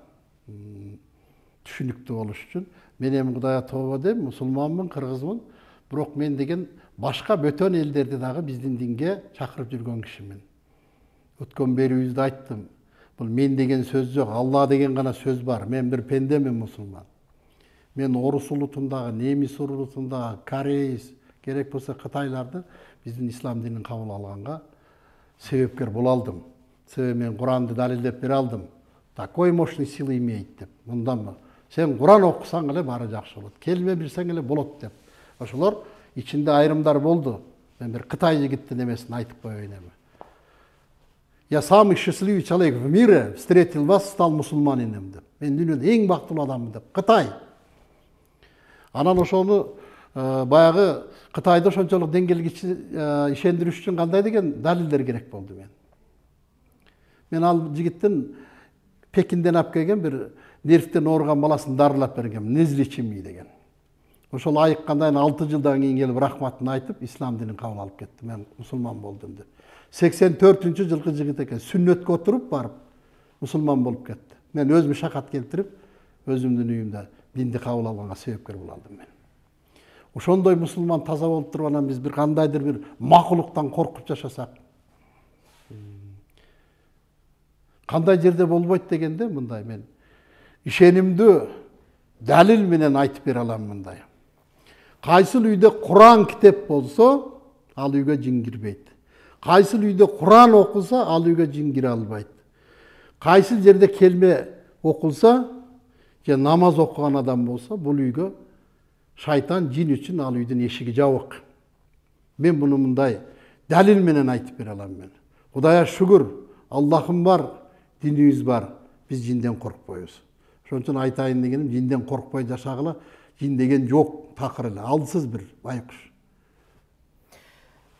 түшүнүктүү болуш үчүн мен эми Кудайга тобо дейм, мусулманмын, кыргызмын, бирок мен деген башка бөтөн элдерди дагы биздин динге чакырып жүргөн кишимин. Өткөн берүүбүздө айттым. Бул мен деген сөз жок, Алла деген гана сөз бар. Мен бир пендемин, мусулман. Мен орус улутундагы, немис улутундагы, кореец, керек болсо кытайларды биздин ислам динин кабыл алганга себепкер боло алдым. Себеби мен Куранды далилдеп бере алдым. Такой мощный сила имеет деп. Мындан сен Куран окусаң эле баары жакшы болот. Келме билсең эле болот деп. Ошолор ичинде айрымдар болду. Мен бир Кытай жигиттин эмесин айтып коеюн эми. Я самый счастливый человек в мире встретил вас, стал мусульманином деп. Мен дүйнөдө эң бактылуу адаммын деп. Кытай. Анан ошону баягы Кытайды ошончолук деңгээлге ишендириш үчүн кандай деген далилдер керек болду мен. Мен ал жигиттин Пекинден алып келген бир нервтен ооруган баласын дарылап берген, неизлечимый деген. Ошол айыккандан 6 жылдан кийин келип рахматын айтып, ислам динин кабыл алып кетти. Мен мусулман болдум деп. 84-жылкы жигит экен, сүннөткө отуруп барып мусулман болуп кетти. Мен өзүм шакат келтирип, өзүмдүн үйүмдө динди кабыл алганга себепкер боло алдым мен. Ошондой мусулман таза болуп туруп анан биз бир кандайдыр бир макулуктан коркуп жашасак, кандай жерде болбойт дегенде мындай мен ишенимдүү далил менен айтып бере алам мындай. Кайсыл үйдө Куран китеп болсо, ал үйгө жин кирбейт. Кайсыл үйдө Куран окулса, ал үйгө жин кире албайт. Кайсыл жерде келме окулса, же намаз окуган адам болсо, бул үйгө шайтан жин үчүн ал үйдүн эшиги жабык. Мен буну мындай далил менен айтып бере алам мен. Кудайга шүгүр, Аллахым бар, динибиз бар. Биз жинден коркпойбуз. Ошон үчүн айтайын дегеним, жинден коркпой жашагыла. Жин деген жок, такыр эле, алсыз бир байкуш.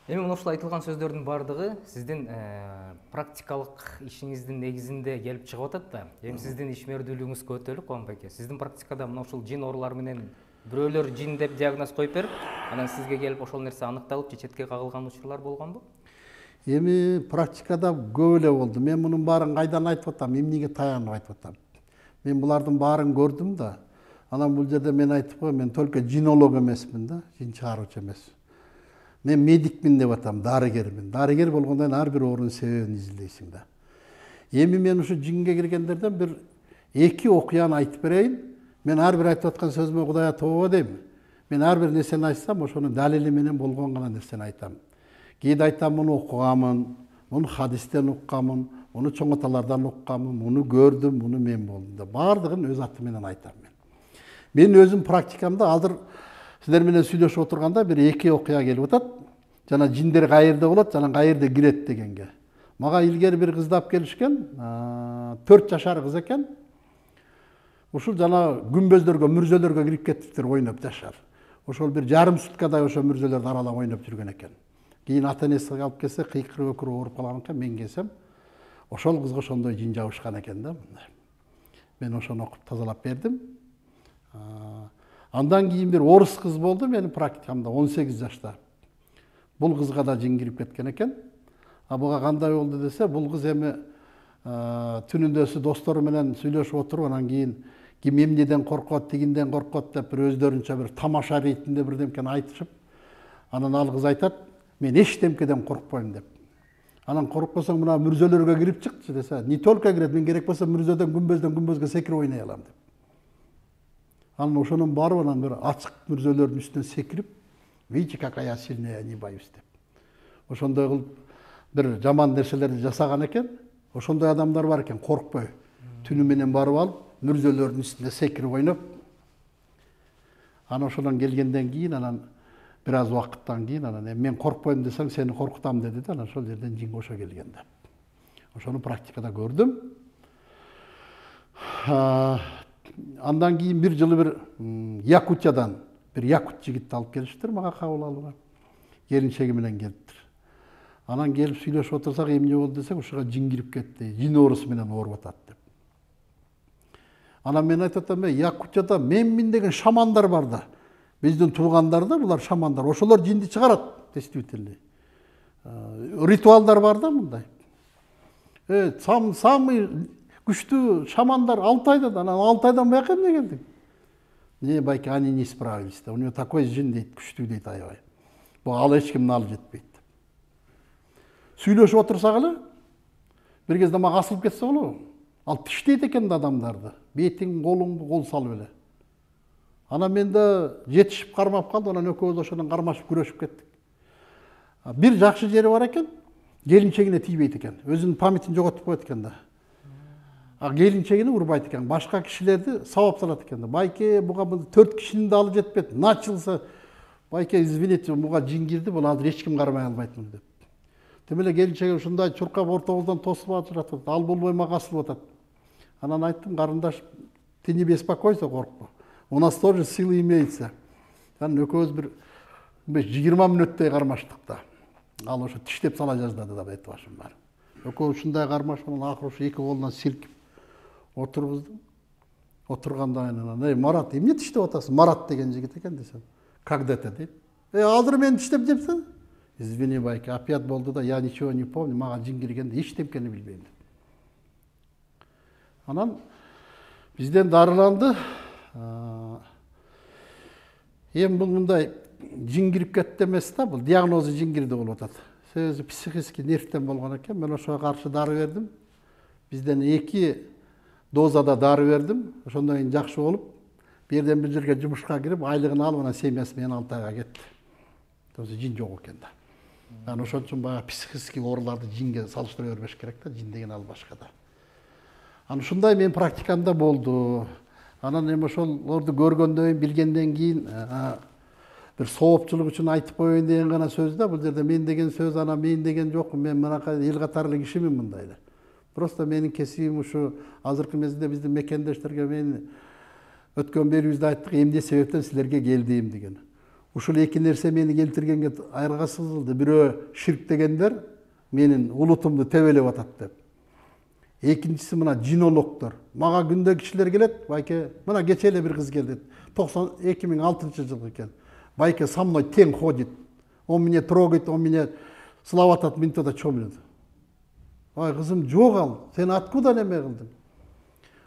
Эми ушул айтылган сөздөрдүн баардыгы сиздин практикалык ишиңиздин негизинде келип чыгып атат да. Эми сиздин ишмердүүлүгүңүзгө өтөлүк, Колум аке. Сиздин практикада мына ушул жин оорулар менен бирөөлөр жин деп диагноз коюп берип, анан сизге келип ошол нерсе аныкталып, четке кагылган учурлар болгонбу? Эми практикада көп эле болду. Мен мунун баарын кайдан айтып атам, эмнеге таянып айтып атам. Мен булардын баарын көрдүм да. Анан бул жерде мен айтып коем, мен только жинолог эмесмин да, жин чыгаруучу эмес. Мен медикмин деп атам, дарыгермин. Дарыгер болгондон ар бир оорунун себебин изилдейсиң да. Эми мен ушу жинге киргендерден бир 2 окуяны айтып берейин. Мен ар бир айтып аткан сөзүмө Кудайга тобо дейм. Мен ар бир нерсени айтсам, ошону далили менен болгон гана нерсени айтам. Кээде айтам, муну окуганмын, муну хадистен укканмын, муну чоң аталардан укканмын, муну көрдүм, муну мен болдум да. Бардыгын өз аты менен айтам мен. Мен өзүм практикамда азыр силер менен сүйлөшүп отурганда бир эки окуя келип атат. Жана жиндер кайерде болот, жана кайерде кирет дегенге. Мага илгери бир кызды алып келишкен, 4 жашар кыз экен. Ушул жана күмбөздөргө, мүрзөлөргө кирип кетиптир ойноп жашар. Ошол бир жарым суткадай ошо мүрзөлөрдү аралап ойноп жүргөн экен. Кийин ата-энеси алып келсе, кыйкырып өкүрүп ооруп калган экен. Мен келсем, ошол кызга ошондой жин жабышкан экен да. Мен ошону окуп тазалап бердим. Андан кийин бир орус кыз болду менин практикамда 18 жашта. Бул кызга да жин кирип кеткен экен. Буга кандай болду десе, бул кыз эми түнүндөсү достору менен сүйлөшүп отуруп, анан кийин ким эмнеден коркот, тигинден коркот деп бир өздөрүнчө бир тамаша ретинде бирдемкени айтышып, анан ал кыз айтат, мен эчтемкеден коркпойм деп. Анан коркпосоң мына мүрзөлөргө кирип чыкчы десе, не только кирет, мен керек болсо мүрзөдөн күмбөзгө секирип ойнай алам деп. Анан ошонун барып анан бир ачык мүрзөлөрдүн үстүнө секирип, видите, какая сильная, не боюсь деп. Ошондой кылып бир жаман нерселерди жасаган экен. Ошондой адамдар бар экен, коркпой. Түнү менен барып алып, мүрзөлөрдүн үстүнө секирип ойноп. Анан ошодон келгенден кийин, анан бир аз убакыттан кийин, анан мен коркпойм десең, сени коркутам деди да, анан ошол жерден жин кошо келген да. Ошону практикада көрдүм. Андан кийин бир жылы бир Якутиядан бир якут жигитти алып келиштир мага кабыл алууга. Келинчеги менен келиптир. Анан келип сүйлөшүп отурсак, эмне болду десек, ушуга жин кирип кетти, жин оорусу менен ооруп атат деп. Анан мен айтып атам, Якутияда мен деген шамандар бар да. Биздин туугандар да, булар шамандар. Ошолор жинди чыгарат, действительно. Ритуалдар бар да мындай. Самый күчтүү шамандар Алтайда, анан Алтайдан бияка эмне келдиң? Не, байке, они не справились. У него такой жин дейт, күчтүү дейт аябай. Бул ал эч кимдин алы жетпейт. Сүйлөшүп отурсак эле, бир кезде мага асылып кетсе болобу? Ал тиштейт экен да адамдарды. Бетиң, колуңду кол салып эле. Анан мен да жетишип кармап калды, анан экөөбүз ошондон кармашып күрөшүп кеттик. Бир жакшы жери бар экен, келинчегине тийбейт экен. Өзүнүн памятин жоготуп коет экен да. Келинчегине урбайт экен, башка кишилерди сабап салат экен да. Байке, буга 4 кишинин да алы жетпет. Начылса, байке, извините, буга жин кирди, бул азыр эч ким кармай албайт муну деп. Тем эле келинчеги ушундай чуркап ортобуздан тосуп ажыратат, ал болбой мага асылып атат. Анан айттым, карындаш, ты не беспокойся, коркпо. У нас тоже силы имеется. Анан экөөбүз бир 20 мүнөттөй кармаштык да. Ал ошо тиштеп сала жаздады да бет башым бар. Экөөбүз ушундай кармашып, акыры ушу эки колунан силкип отурбуздум. Отурганда анан, Марат, эмне тиштеп атасың? Марат деген жигит экен десем. Когда это дейт? Азыр мен тиштеп жепсең? Извини, байке, опять болду да, я ничего не помню, мага жин киргенде эчтемкени билбейм. Анан бизден дарыланды. Эми бул мындай жин кирип кетти эмес да, бул диагнозу жин кирди болуп атат. Сөзү психический нервтен болгон экен. Мен ошого каршы дары бердим. Бизден 2 дозада дары бердим. Ошондон кийин жакшы болуп, бирден бир жерге жумушка кирип, айлыгын алып, анан семьясы менен Алтайга кетти. Тосы жин жок экен да. Анан ошон үчүн баягы психический ооруларды жинге салыштыра бербеш керек да, жин деген ал башка да. Анан ушундай мен практикамда болду. Анан эми ошолорду көргөндөн, билгенден кийин бир соопчулук үчүн айтып коеюн деген гана сөз да. Бул жерде мен деген сөз, анан мен деген жокмун. Мен мынакай эл катарлуу кишимин мындай да. Просто менин кесибим ушу азыркы мезгилде биздин мекендештерге мен өткөн берүүбүздө айттык, эмне себептен силерге келдим деген. Ушул эки нерсе мени келтиргенге айрга сызылды. Бирөө ширк дегендер менин улутумду тебелеп атат деп. Экинчиси мына жинологдор. Мага күндө кишилер келет, байке, мына кече эле бир кыз келди. 2006 экен. Байке со мной тең ходит. Он меня трогает, он меня слават от минута до чомлет. Ай, кызым, жок ал. Сен откуда неме кылдың?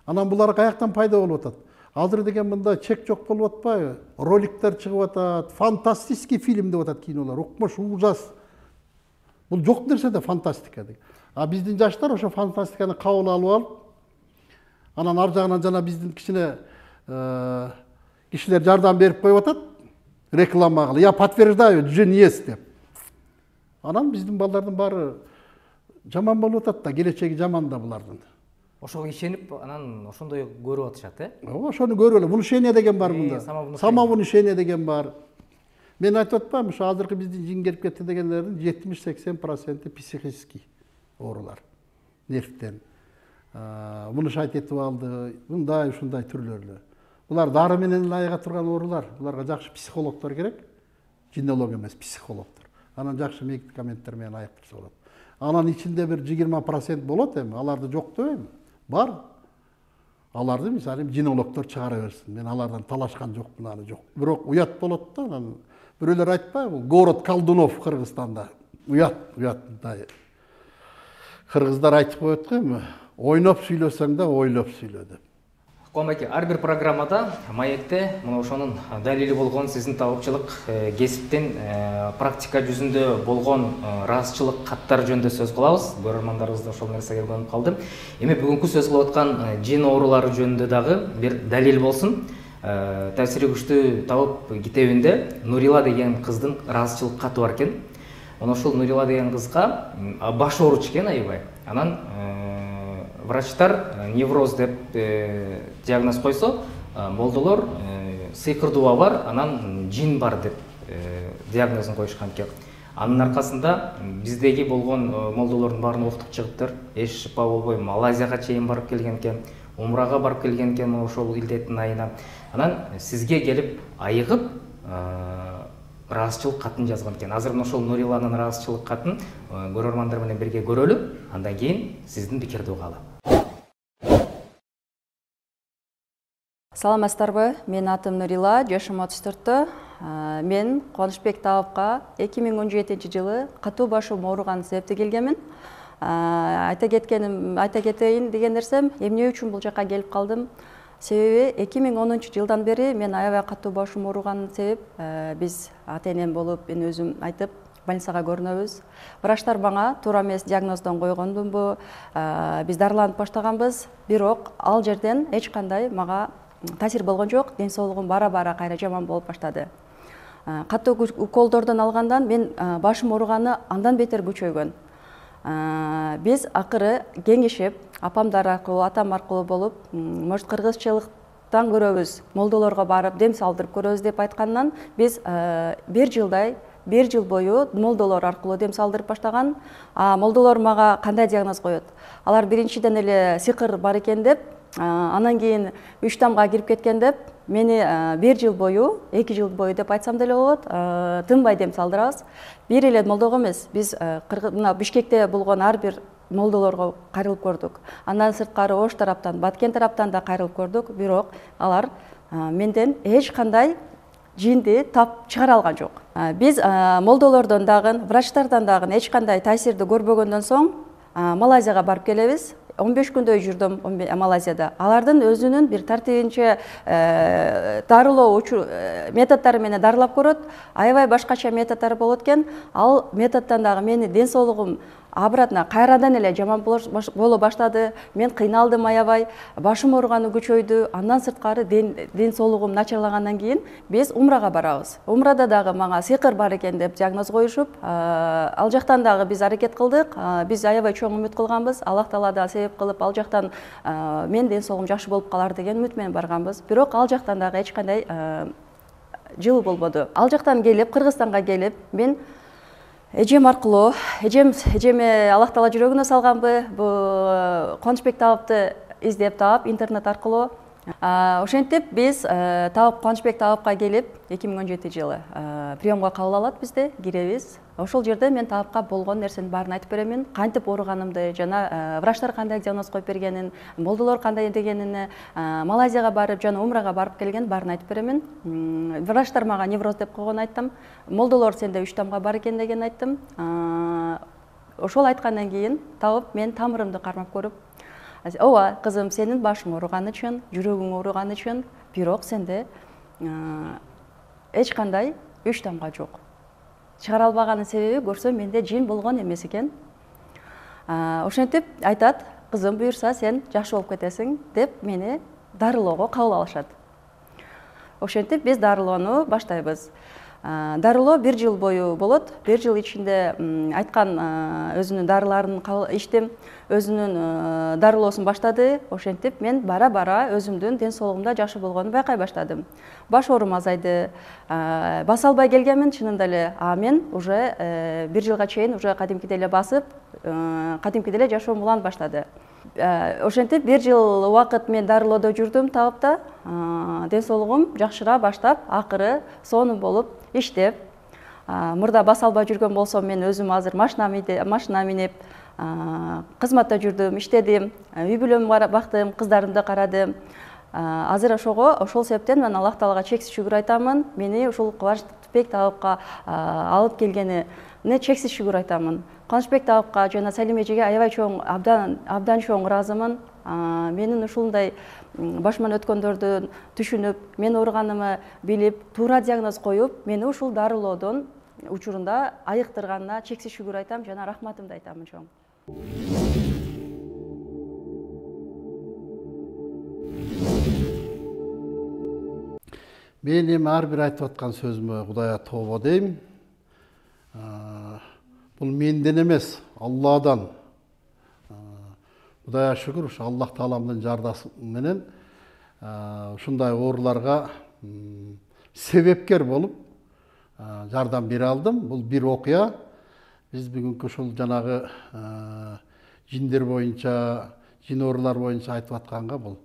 Анан булар каяктан пайда болуп атат? Азыр деген мында чек жок болуп атпайбы? Роликтер чыгып атат, фантастический фильм деп атат кинолор, укмуш, ужас. Бул жок нерсе да фантастика деген. Биздин жаштар ошо фантастиканы кабыл алып алып, анан ар жагынан жана биздин кичине кишилер жардам берип коюп атат, реклама кылып. Я подтверждаю, жин есть деп. Анан биздин балдардын баары жаман болуп атат да, келечеги жаман да булардын. Ошого ишенип, анан ошондой көрүп атышат, Ошону көрүп эле. Внушение деген бар мында. Самовнушение деген бар. Мен айтып атпаймынбы, ушу азыркы биздин жин келип кетти дегендердин 70-80% психический оорулар, нервтен. Муну шайт этип алды, мындай ушундай түрлөрү. Булар дары менен эле айыга турган оорулар. Буларга жакшы психологдор керек. Жинолог эмес, психологдор. Анан жакшы медикаменттер менен айыктырса болот. Анан ичинде бир 20% болот эми, аларды жок дебейм. Бар. Аларды мисалы жинологдор чыгара берсин. Мен алардан талашкан жокмун, аны жок. Бирок уят болот да, анан бирөөлөр айтпайбы, город колдунов Кыргызстанда. Уят, мындай. Кыргыздар айтып коет го эми, ойноп сүйлөсөң да ойлоп сүйлө деп. Комеке, ар бир программада маекте мына ошонун далили болгон сиздин табыпчылык кесиптен практика жүзүндө болгон ыраазычылык каттар жөнүндө сөз кылабыз. Көрөрмандарыбыз да ошол нерсеге көңүл калды. Эми бүгүнкү сөз кылып аткан жин оорулары жөнүндө дагы бир далил болсун. Таасири күчтүү табып китебинде Нурила деген кыздын ыраазычылык каты бар экен. Мына ошол Нурила деген кызга баш ооруч экен аябай. Анан врачтар невроз деп диагноз койсо, молдолор сыйкырдууба бар, анан жин бар деп диагнозун коюшкан экен. Анын аркасында биздеги болгон молдолордун баарын окутуп чыгыптыр. Эч шыпа болбой Малайзияга чейин барып келген экен, умрага барып келген экен ошол илдеттин айына. Анан сизге келип айыгып ыраазычылык катын жазган экен. Азыр ошол Нуриланын ыраазычылык катын көрөрмандар менен бирге көрөлү. Андан кийин сиздин пикирди угалы. Саламатсыздарбы? Мен атым Нурила, жашым 34. Мен Кубанычбек Таапка 2017 жылы катуу башым ооруган себепти келгенмин. Айта кетейин деген нерсем, эмне үчүн бул жака келип калдым? Себеби 2010 жылдан бери мен аябай катуу башым ооруган себеп биз ата-энем болуп, мен өзүм айтып больницага көрүнөбүз. Врачтар мага туура эмес диагноздон койгондумбу, биз дарыланып баштаганбыз, бирок ал жерден эч кандай мага таасир болгон жок, ден соолугум бара-бара кайра жаман болуп баштады. Катуу уколдордон алгандан мен башым ооруганы андан бетер күчөйгөн. Биз акыры кеңешип, апамдар аркылуу, атам аркылуу болуп, может кыргызчылыктан көрөбүз, молдолорго барып дем салдырып көрөбүз деп айткандан биз бир жыл бою молдолор аркылуу дем салдырып баштаган. Молдолор мага кандай диагноз коет? Алар биринчиден эле сыйкыр бар экен деп, анан кийин 3 тамга кирип кеткен деп, мени 1 жыл бою, 2 жыл бою деп айтсам деле болот, тынбай дем салдырабыз. Бир эле молдого эмес, биз мына Бишкекте болгон ар бир молдолорго кайрылып көрдүк. Андан сырткары Ош тараптан, Баткен тараптан да кайрылып көрдүк, бирок алар менден эч кандай жинди тап чыгара алган жок. Биз молдолордон дагы, врачтардан дагы эч кандай таасирди көрбөгөндөн соң Малайзияга барып келебиз. 15 күндөй жүрдүм Малайзияда. Алардын өзүнүн бир тартибинче дарылоо методдору менен дарылап көрөт. Аябай башкача методдор болот экен. Ал методдон дагы мени ден соолугум обратно кайрадан эле жаман боло баштады. Мен кыйналдым аябай, башым ооруганы күчөйдү. Андан сырткары ден соолугум начарлагандан кийин биз умрага барабыз. Умрада дагы мага сыйкыр бар экен деп диагноз коюшуп, ал жактан дагы биз аракет кылдык. Биз аябай чоң үмүт кылганбыз. Аллах Таала да себеп кылып ал жактан мен ден соолугум жакшы болуп калар деген үмүт менен барганбыз. Бирок ал жактан дагы эч кандай жылуу болбоду. Ал жактан келип, Кыргызстанга келип, мен эжем аркылуу, эжеме Аллах Таала жүрөгүнө салганбы, бу Кубанычбек Таапты издеп таап интернет аркылуу. Ошентип биз Кубанычбек Таапка келип 2017 жылы приемга кабыл алат бизди, киребиз. Ошол жерде мен Таапка болгон нерсенин баарын айтып беремин. Кантип ооруганымды, жана врачтар кандай диагноз коюп бергенин, молдолор кандай дегенин, Малайзияга барып, жана умрага барып келген баарын айтып беремин. Врачтар мага невроз деп койгон айттым. Молдолор сенде 3 тамга бар экен деген айттым. Ошол айткандан кийин табып мен тамырымды кармап көрүп, ооба, кызым, сенин башың ооруганы үчүн, жүрөгүң ооруганы үчүн, бирок сенде эч кандай 3 тамга жок. Чыгара албаганын себеби көрсө менде жин болгон эмес экен. Ошентип айтат, кызым, буюрса сен жакшы болуп кетесиң деп мени дарылоого кабыл алышат. Ошентип биз дарылоону баштайбыз. дарылоо 1 жыл бою болот. 1 жыл ичинде айткан өзүнүн дарыларын иштем, өзүнүн дарылоосун баштады. Ошентип мен бара-бара өзүмдүн ден соолугумда жакшы болгонун байкай баштадым. Баш оорум азайды, баса албай келгенмин чынында эле. Мен уже 1 жылга чейин уже кадимкидей эле басып, кадимкидей эле жашоом уланып баштады. Ошентип 1 жыл убакыт мен дарылоодо жүрдүм Талапта. Ден соолугум жакшыра баштап, акыры сонун болуп иштеп, мурда баса албай жүргөн болсом мен өзүм азыр машина минип кызматта жүрдүм, иштедим, үй бүлөмдү бактым, кыздарымды карадым. Азыр ошол себептен мен Аллах Таалага чексиз шүгүр айтамын. Мени ушул Кубанычбек Талапка алып келгенине чексиз шүгүр айтамын. Кубанычбек Талапка жана Салим эжеге аябай чоң, абдан чоң ыраазымын. Менин ушундай башыман өткөндөрдү түшүнүп, мен ооруганымы билип, туура диагноз коюп, мени ушул дарылоодон учурунда айыктырганына чексиз шүгүр айтам жана рахматымды айтамын чоң. Мен эми ар бир айтып аткан сөзүмө Кудайга тобо дейм. Бул менден эмес, Алладан. Кудайга шүгүр, ушу Аллах Тааламдын жардамы менен ушундай ооруларга себепкер болуп жардам бере алдым. Бул бир окуя. Биз бүгүнкү ушул жанагы жиндер боюнча, жин оорулар боюнча айтып атканга бул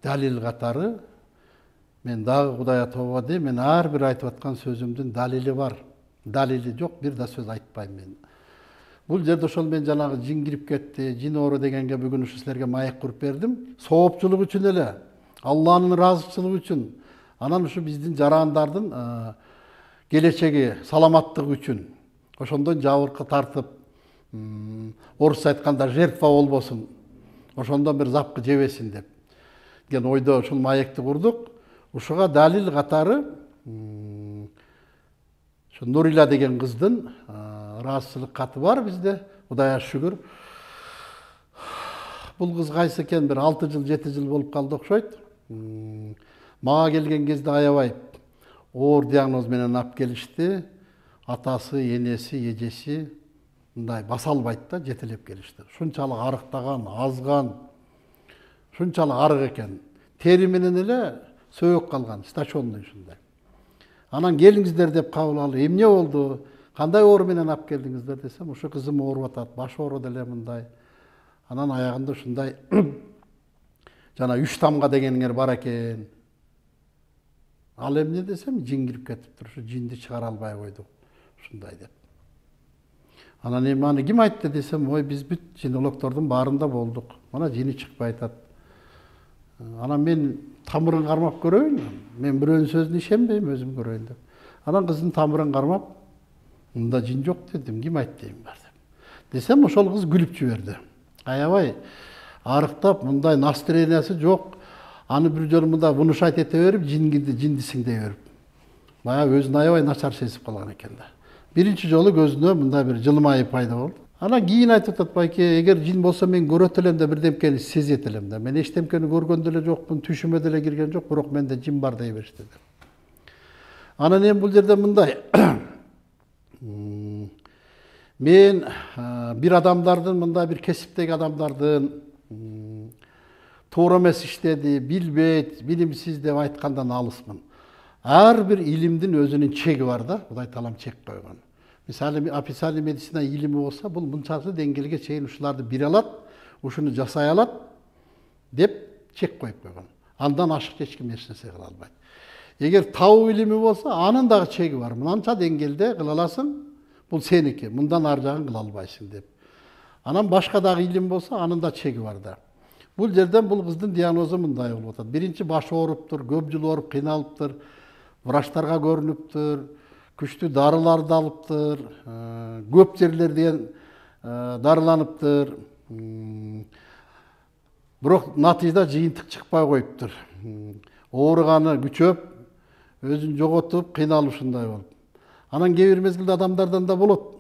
далил катары. Мен дагы Кудайга тобо дейм, мен ар бир айтып аткан сөзүмдүн далили бар. Далили жок, бир да сөз айтпайм мен. Бул жерде ошол мен жанагы жин кирип кетти, жин оору дегенге бүгүн ушу силерге маек куруп бердим. Соопчулук үчүн эле, Алланын ыраазычылыгы үчүн, анан ушу биздин жарандардын келечеги, саламаттыгы үчүн. Ошондон жабыркы тартып, орусча айтканда жертва болбосун. Ошондон бир запкы жебесин деп. Деген ойдо ушул маекти курдук. Ушуга далил катары ушу Нурила деген кыздын ыраазычылык каты бар бизде. Кудайга шүгүр. Бул кыз кайсы экен, бир 6 жыл, 7 жыл болуп калды окшойт. Мага келген кезде аябай оор диагноз менен алып келишти. Атасы, энеси, эжеси мындай баса албайт да, жетелеп келишти. Ушунчалык арыктаган, азган, ушунчалык арык экен. Тери менен эле сөөк калган, стационный ушундай. Анан келиңиздер деп кабыл алып, эмне болду? Кандай оору менен алып келдиңиздер десем, ушу кызым ооруп атат, баш оору деле мындай. Анан аягында ушундай жана 3 тамга дегениңер бар экен. Ал эмне десем, жин кирип кетиптир, ушу жинди чыгара албай койдук. Ушундай деп. Анан эми аны ким айтты десем, ой биз бүт жинологдордун баарында болдук. Мана жини чыкпай атат. Анан мен тамырын кармап көрөйүн. Мен бирөөнүн сөзүнө ишенбейм, өзүм көрөйүн деп. Анан кыздын тамырын кармап, мында жин жок дедим, ким айтты эми бар деп. Десем, ошол кыз күлүп жиберди. Аябай арыктап, мындай настроениясы жок. Аны бир жолу мында внушать эте берип, жинди сиңдей берип. Баягы өзүн аябай начар сезип калган экен да. Биринчи жолу көзүнө мындай бир жылмайып пайда болду. Анан кийин айтып атат, байке, эгер жин болсо мен көрөт элем да, бирдемкени сезет элем да. Мен эчтемкени көргөн деле жокмун, түшүмө деле кирген жок, бирок менде жин бар дей беришти. Анан эми бул жерде мындай. Мен бир адамдардын, мындай бир кесиптеги адамдардын туура эмес иштеди, билбейт, билимсиз деп айткандан алысмын. Ар бир илимдин өзүнүн чеги бар да, Кудай Таалам чек койгон. Мисалы описание медицина илими болса, бул мынчалык деңгээлге чейин ушуларды бире алат, ушуну жасай алат деп чек коюп койгон. Андан ашык эч ким эч нерсе кыла албайт. Эгер табуу илими болса, анын дагы чеги бар. Мынанча деңгээлде кыла аласың, бул сеники, мындан ар жагын кыла албайсың деп. Анан башка дагы илим болса, анын да чеги бар да. Бул жерден бул кыздын диагнозу мындай болуп атат. Биринчи башы ооруптур, көп жыл ооруп кыйналыптыр, врачтарга көрүнүптүр, күчтүү дарыларды алыптыр, көп жерлерден дарыланыптыр. Бирок натыйжада жыйынтык чыкпай коюптур. Ооруганы күчөп, өзүн жоготуп, кыйналып ушундай болуп. Анан кээ бир мезгилде адамдардан да болот.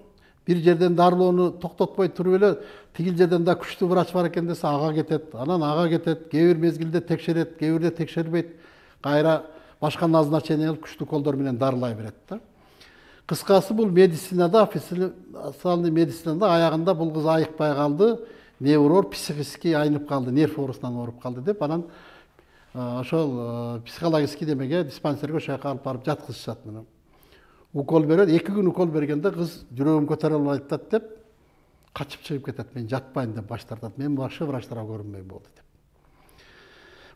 Бир жерден дарылоону токтотпой туруп эле, тигил жерден да күчтүү врач бар экен десе, ага кетет, анан ага кетет, кээ бир мезгилде текшерет, кээ бирде текшербейт, кайра башка назначение алып күчтүү колдор менен дарылай берет да. Кыскасы бул медицинада, официальный медицинада аягында бул кыз айыкпай калды, неврор психический айнып калды, нерв оорусунан ооруп калды деп, анан ошол психологический демеге диспансерге ошол жака алып барып жаткызышат мына. Укол берет, 2 күн укол бергенде кыз жүрөгүм көтөрө албай атат деп качып чыгып кетет. Мен жатпайм деп баш тартат. Мен башка врачтарга көрүнбөй болду деп.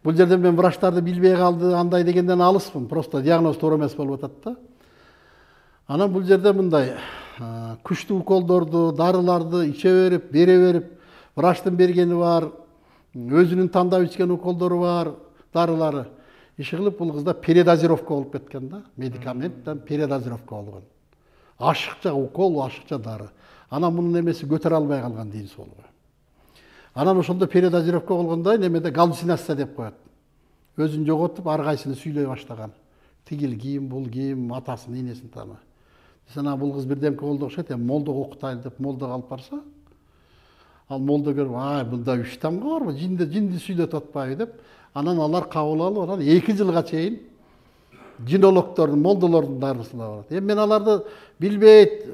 Бул жерден мен врачтарды билбей калды, андай дегенден алыспын. Просто диагноз туура эмес болуп атат да. Анан бул жерде мындай күчтүү уколдорду, дарыларды иче берип, бере берип, врачтын бергени бар, өзүнүн тандап ичкен уколдору бар, дарылары. Иши кылып бул кызда передозировка болуп кеткен да, медикаменттен передозировка болгон. Ашыкча укол, ашыкча дары. Анан мунун эмеси көтөрө албай калган дейин солго. Анан ошондо передозировка болгондо немеде галлюцинация деп коет. Өзүн жоготуп, ар кайсыны сүйлөй баштаган. Тигил кийим, бул кийим, атасын, энесин таана. Десен, бул кыз бирдемке болду окшойт, молдого окутайлы деп молдого алып барса, ал молдо көрүп, мында 3 тамга барбы, жинди сүйлөтүп атпайбы деп, анан алар кабыл алып, анан 2 жылга чейин жинологдордун, молдолордун дарысына барат. Мен аларды билбейт,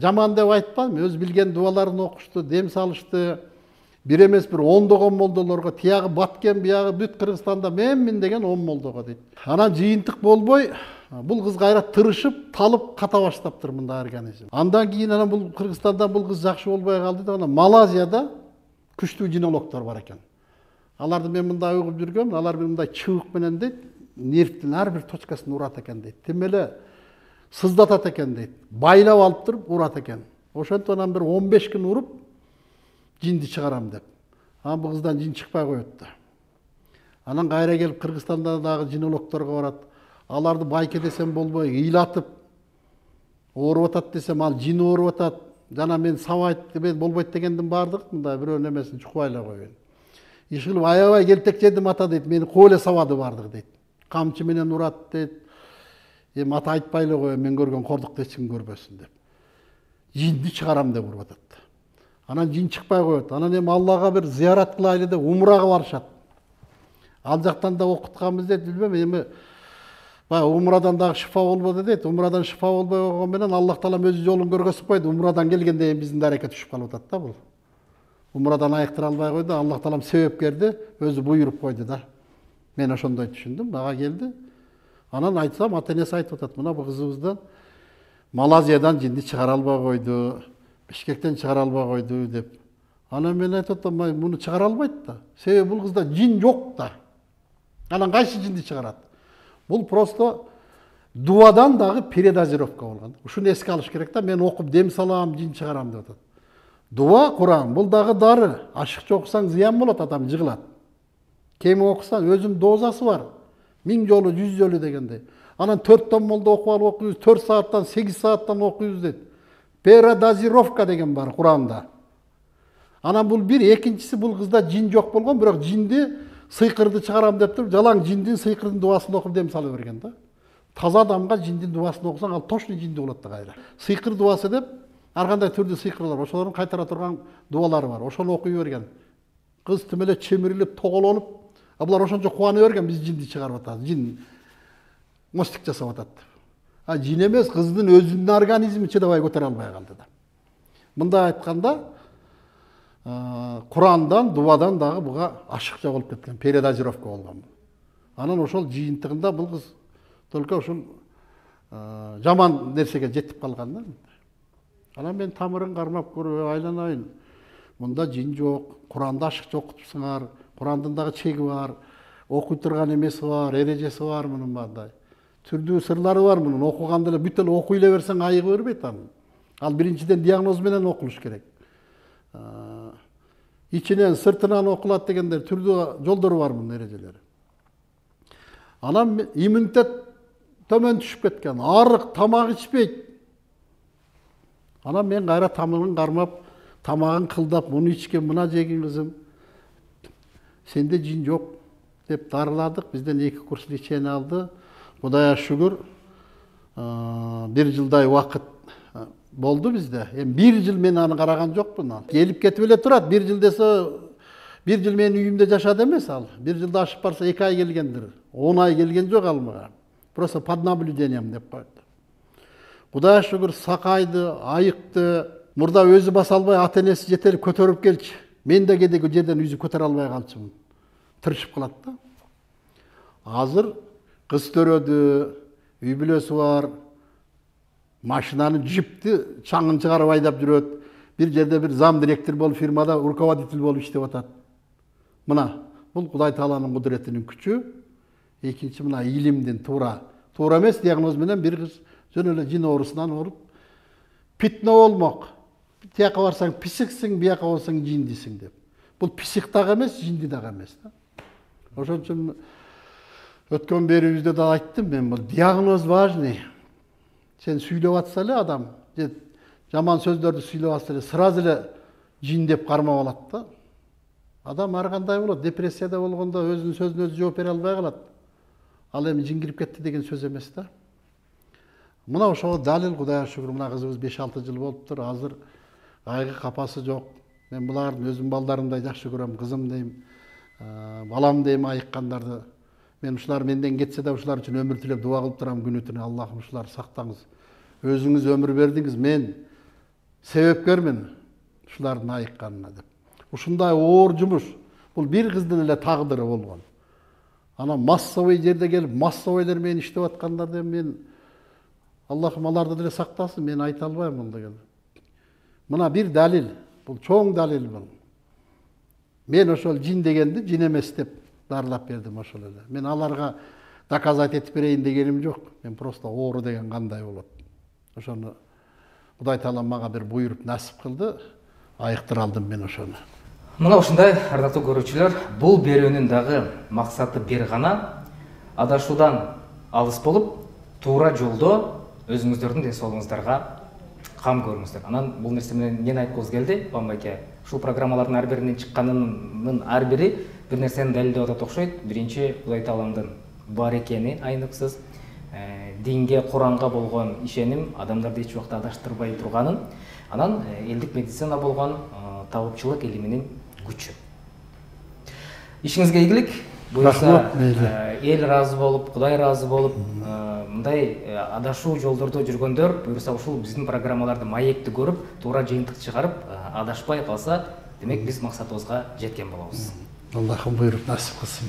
жаман деп айтпадым, өз билген дуаларын окушту, дем салышты. Бир эмес бир ондогон молдолорго, тиягы Баткен, биягы бүт Кыргызстанда менмин деген 10 молдого дейт. Анан жыйынтык болбой, бул кыз кайра тырышып, талып ката баштаптыр мында организм. Андан кийин анан бул Кыргызстанда бул кыз жакшы болбой калды да, анан Малайзияда күчтүү жинологдор бар экен. Аларды мен мында угуп жүргөм, алар мындай чыбык менен дейт, нервдин ар бир точкасын урат экен дейт. Тим эле сыздатат экен дейт. Байлап алып туруп урат экен. Ошентип анан бир 15 күн уруп жинди чыгарам деп. Анан бул кыздан жин чыкпай коет да. Анан кайра келип Кыргызстанда дагы жинологдорго барат. Аларды байке десем болбой, ыйлатып, ооруп атат десем, ал жин ооруп атат. Жана мен сабайт деп болбойт дегендин баардык мындай бирөөнүн эмесин чукпайлай коюн. Иш кылып аябай келтек жедим ата дейт, мени коо эле сабады баардык дейт. Камчы менен урат дейт. Эми ата айтпай эле коюм, мен көргөн кордукту эч ким көрбөсүн деп. Жинди чыгарам деп уруп атат. Анан жин чыкпай коет. Анан эми Аллага бир зыярат кылайлы деп умрага барышат. Ал жактан да окутканбыз дейт, билбейм, эми умрадан дагы шифа болбоду дейт. Умрадан шифа болбой койгон менен Аллах таалам өзү жолун көргөзбөйт. Умрадан келгенде биздин дарекет түшүп калып атат да бул. Умрадан айыктыра албай койду, Аллах таалам себепкерди өзү буйруп койду да. Мен ошондой түшүндүм, мага келди. Анан айтсам, ата-энеси айтып атат, мына бул кызыбыздан Малайзиядан жинди чыгара албай койду, Бишкектен чыгара албай койду деп. Анан мен айтып атам, муну чыгара албайт да. Себеби бул кызда жин жок да. Анан кайсы жинди чыгарат? Бул просто дуадан дагы передозировка болгон. Ушуну эске алыш керек да, мен окуп дем салам, жин чыгарам деп атат. Дуа, Куран, бул дагы дары. Ашыкча окусаң зыян болот, адам жыгылат. Кем окусаң өзүнүн дозасы бар. 1000 жолу, 100 жолу дегендей. Анан 4 том молдо окуп алып окуйбуз, 4 сааттан, 8 сааттан окуйбуз дейт. Передозировка деген бар Куранда. Анан бул бир, экинчиси бул кызда жин жок болгон, бирок жинди сыйкырды чыгарам деп туруп, жалаң жиндин сыйкырдын дуасын окуп дем салып берген да. Таза адамга жиндин дуасын окусаң, ал точно жинди болот да кайра. Сыйкыр дуасы деп ар кандай түрдүү сыйкырлар, ошолордун кайтара турган дуалары бар. Ошону окуй берген. Кыз тим эле чемирилип, тоголонуп, булар ошончо кубана берген, биз жинди чыгарып атабыз. Жин мостик жасап атат. Жин эмес, кыздын өзүнүн организми чыдабай көтөрө албай калды да. Мында айтканда, Курандан, дуадан дагы буга ашыкча болуп кеткен, передозировка болгон. Анан ошол жыйынтыгында бул кыз только ушул жаман нерсеге жетип калган да. Анан мен тамырын кармап көрүп айланайын. Мында жин жок, Куранда ашыкча окутупсуңар, Курандын дагы чеги бар, окуй турган эмеси бар, эрежеси бар мунун мындай. Түрдүү сырлары бар мунун, окуганда эле бүт эле окуй эле берсең айыгы бербейт анын. Ал биринчиден диагноз менен окулуш керек. İçinden sırtından okulat degендер түрдүү жолдору бар мунун эрежелери. Анан иммунитет төмөн түшүп кеткен, арык, тамак ичпейт. Анан мен кайра тамырын кармап, тамагын кылдап, муну ичкен, мына жеген кызым. Сенде жин жок деп дарыладык, бизден 2 курс лечение алды. Кудайга шүгүр, 1 жылдай убакыт болду бизде. Эми 1 жыл мен аны караган жокмун. Келип кетип эле турат. 1 жыл десе 1 жыл менин үйүмдө жашады эмес ал. 1 жылда ашып барса 2 ай келгендир. 10 ай келген жок ал мага. Просто под наблюдением деп койду. Кудайга шүгүр сакайды, айыкты. Мурда өзү баса албай ата энеси жетелип көтөрүп келчи. Мен де кедеги жерден өзү көтөрө албай калчумун. Тырышып калат да. Азыр кыз төрөдү, үй бүлөсү бар. Машинаны жипти чаңын чыгарып айдап жүрөт. Bir жерде bir зам директор болуп фирмада руководитель болуп иштеп атат. Мына бул Кудай Тааланын кудуретинин күчү. Экинчи мына илимдин туура эмес диагноз менен бир кыз жөн эле жин оорусунан ооруп питно болмок. Тияка барсаң писиксиң, бияка болсаң жиндисиң деп. Бул писик дагы эмес, жинди дагы эмес да. Ошон үчүн өткөн берүүбүздө да айттым мен, бул диагноз важный. Сен сүйлөп атса эле адам, жаман сөздөрдү сүйлөп атса эле сразу эле жин деп кармап алат да. Адам ар кандай болот, депрессияда болгондо өзүнүн сөзүнө өзү жооп бере албай калат. Ал эми жин кирип кетти деген сөз эмес да. Мына ошого далил, Кудайга шүгүр, мына кызыбыз 5-6 жыл болуптур, азыр кайгы капасы жок. Мен булардын өзүм балдарымдай жакшы көрөм, кызым дейм, балам дейм айыккандарды. Мен ушулар менден кетсе да ушулар үчүн өмүр тилеп дуа кылып турам күнү түнү. Аллахым ушуларды сактаңыз. Өзүңүз өмүр бердиңиз, мен себепкермин ушулардын айыкканына деп. Ушундай оор жумуш, бул бир кыздын эле тагдыры болгон. Ана массовый жерде келип, массовыйлар менен иштеп аткандарды мен Аллахым аларды деле сактасын, мен айта албайм бул деген. Мына бир далил, бул чоң далил бул. Мен ошол жин дегенди жин эмес деп дарылап бердим ошол эле. Мен аларга доказать этип берейин дегеним жок. Мен просто оору деген кандай болот. Ошону Кудай Таала мага бир буйруп насип кылды, айыктыра алдым мен ошону. Мына ушундай ардактуу көрүүчүлөр, бул берүүнүн дагы максаты бир гана, адашуудан алыс болуп, туура жолдо өзүңүздөрдүн ден соолугуңуздарга кам көрүңүздөр. Анан бул нерсе менен эмнени айткыбыз келди, Бамбайке? Ушул программалардын ар биринин чыкканынын ар бири бир нерсени далилдеп атат окшойт. Биринчи, Кудай Тааланын бар экени айныксыз, динге, Куранга болгон ишеним адамдарды эч убакта адаштырбай турганын, анан элдик медицина болгон табыпчылык илиминин күчү. Ишиңизге ийгилик. Буюрса эл ыраазы болуп, Кудай ыраазы болуп, мындай адашуу жолдордо жүргөндөр буюрса ушул биздин программаларды маекти көрүп, туура жыйынтык чыгарып, адашпай калса, демек биз максатыбызга жеткен болобуз. Аллахым буйруп насип кылсын.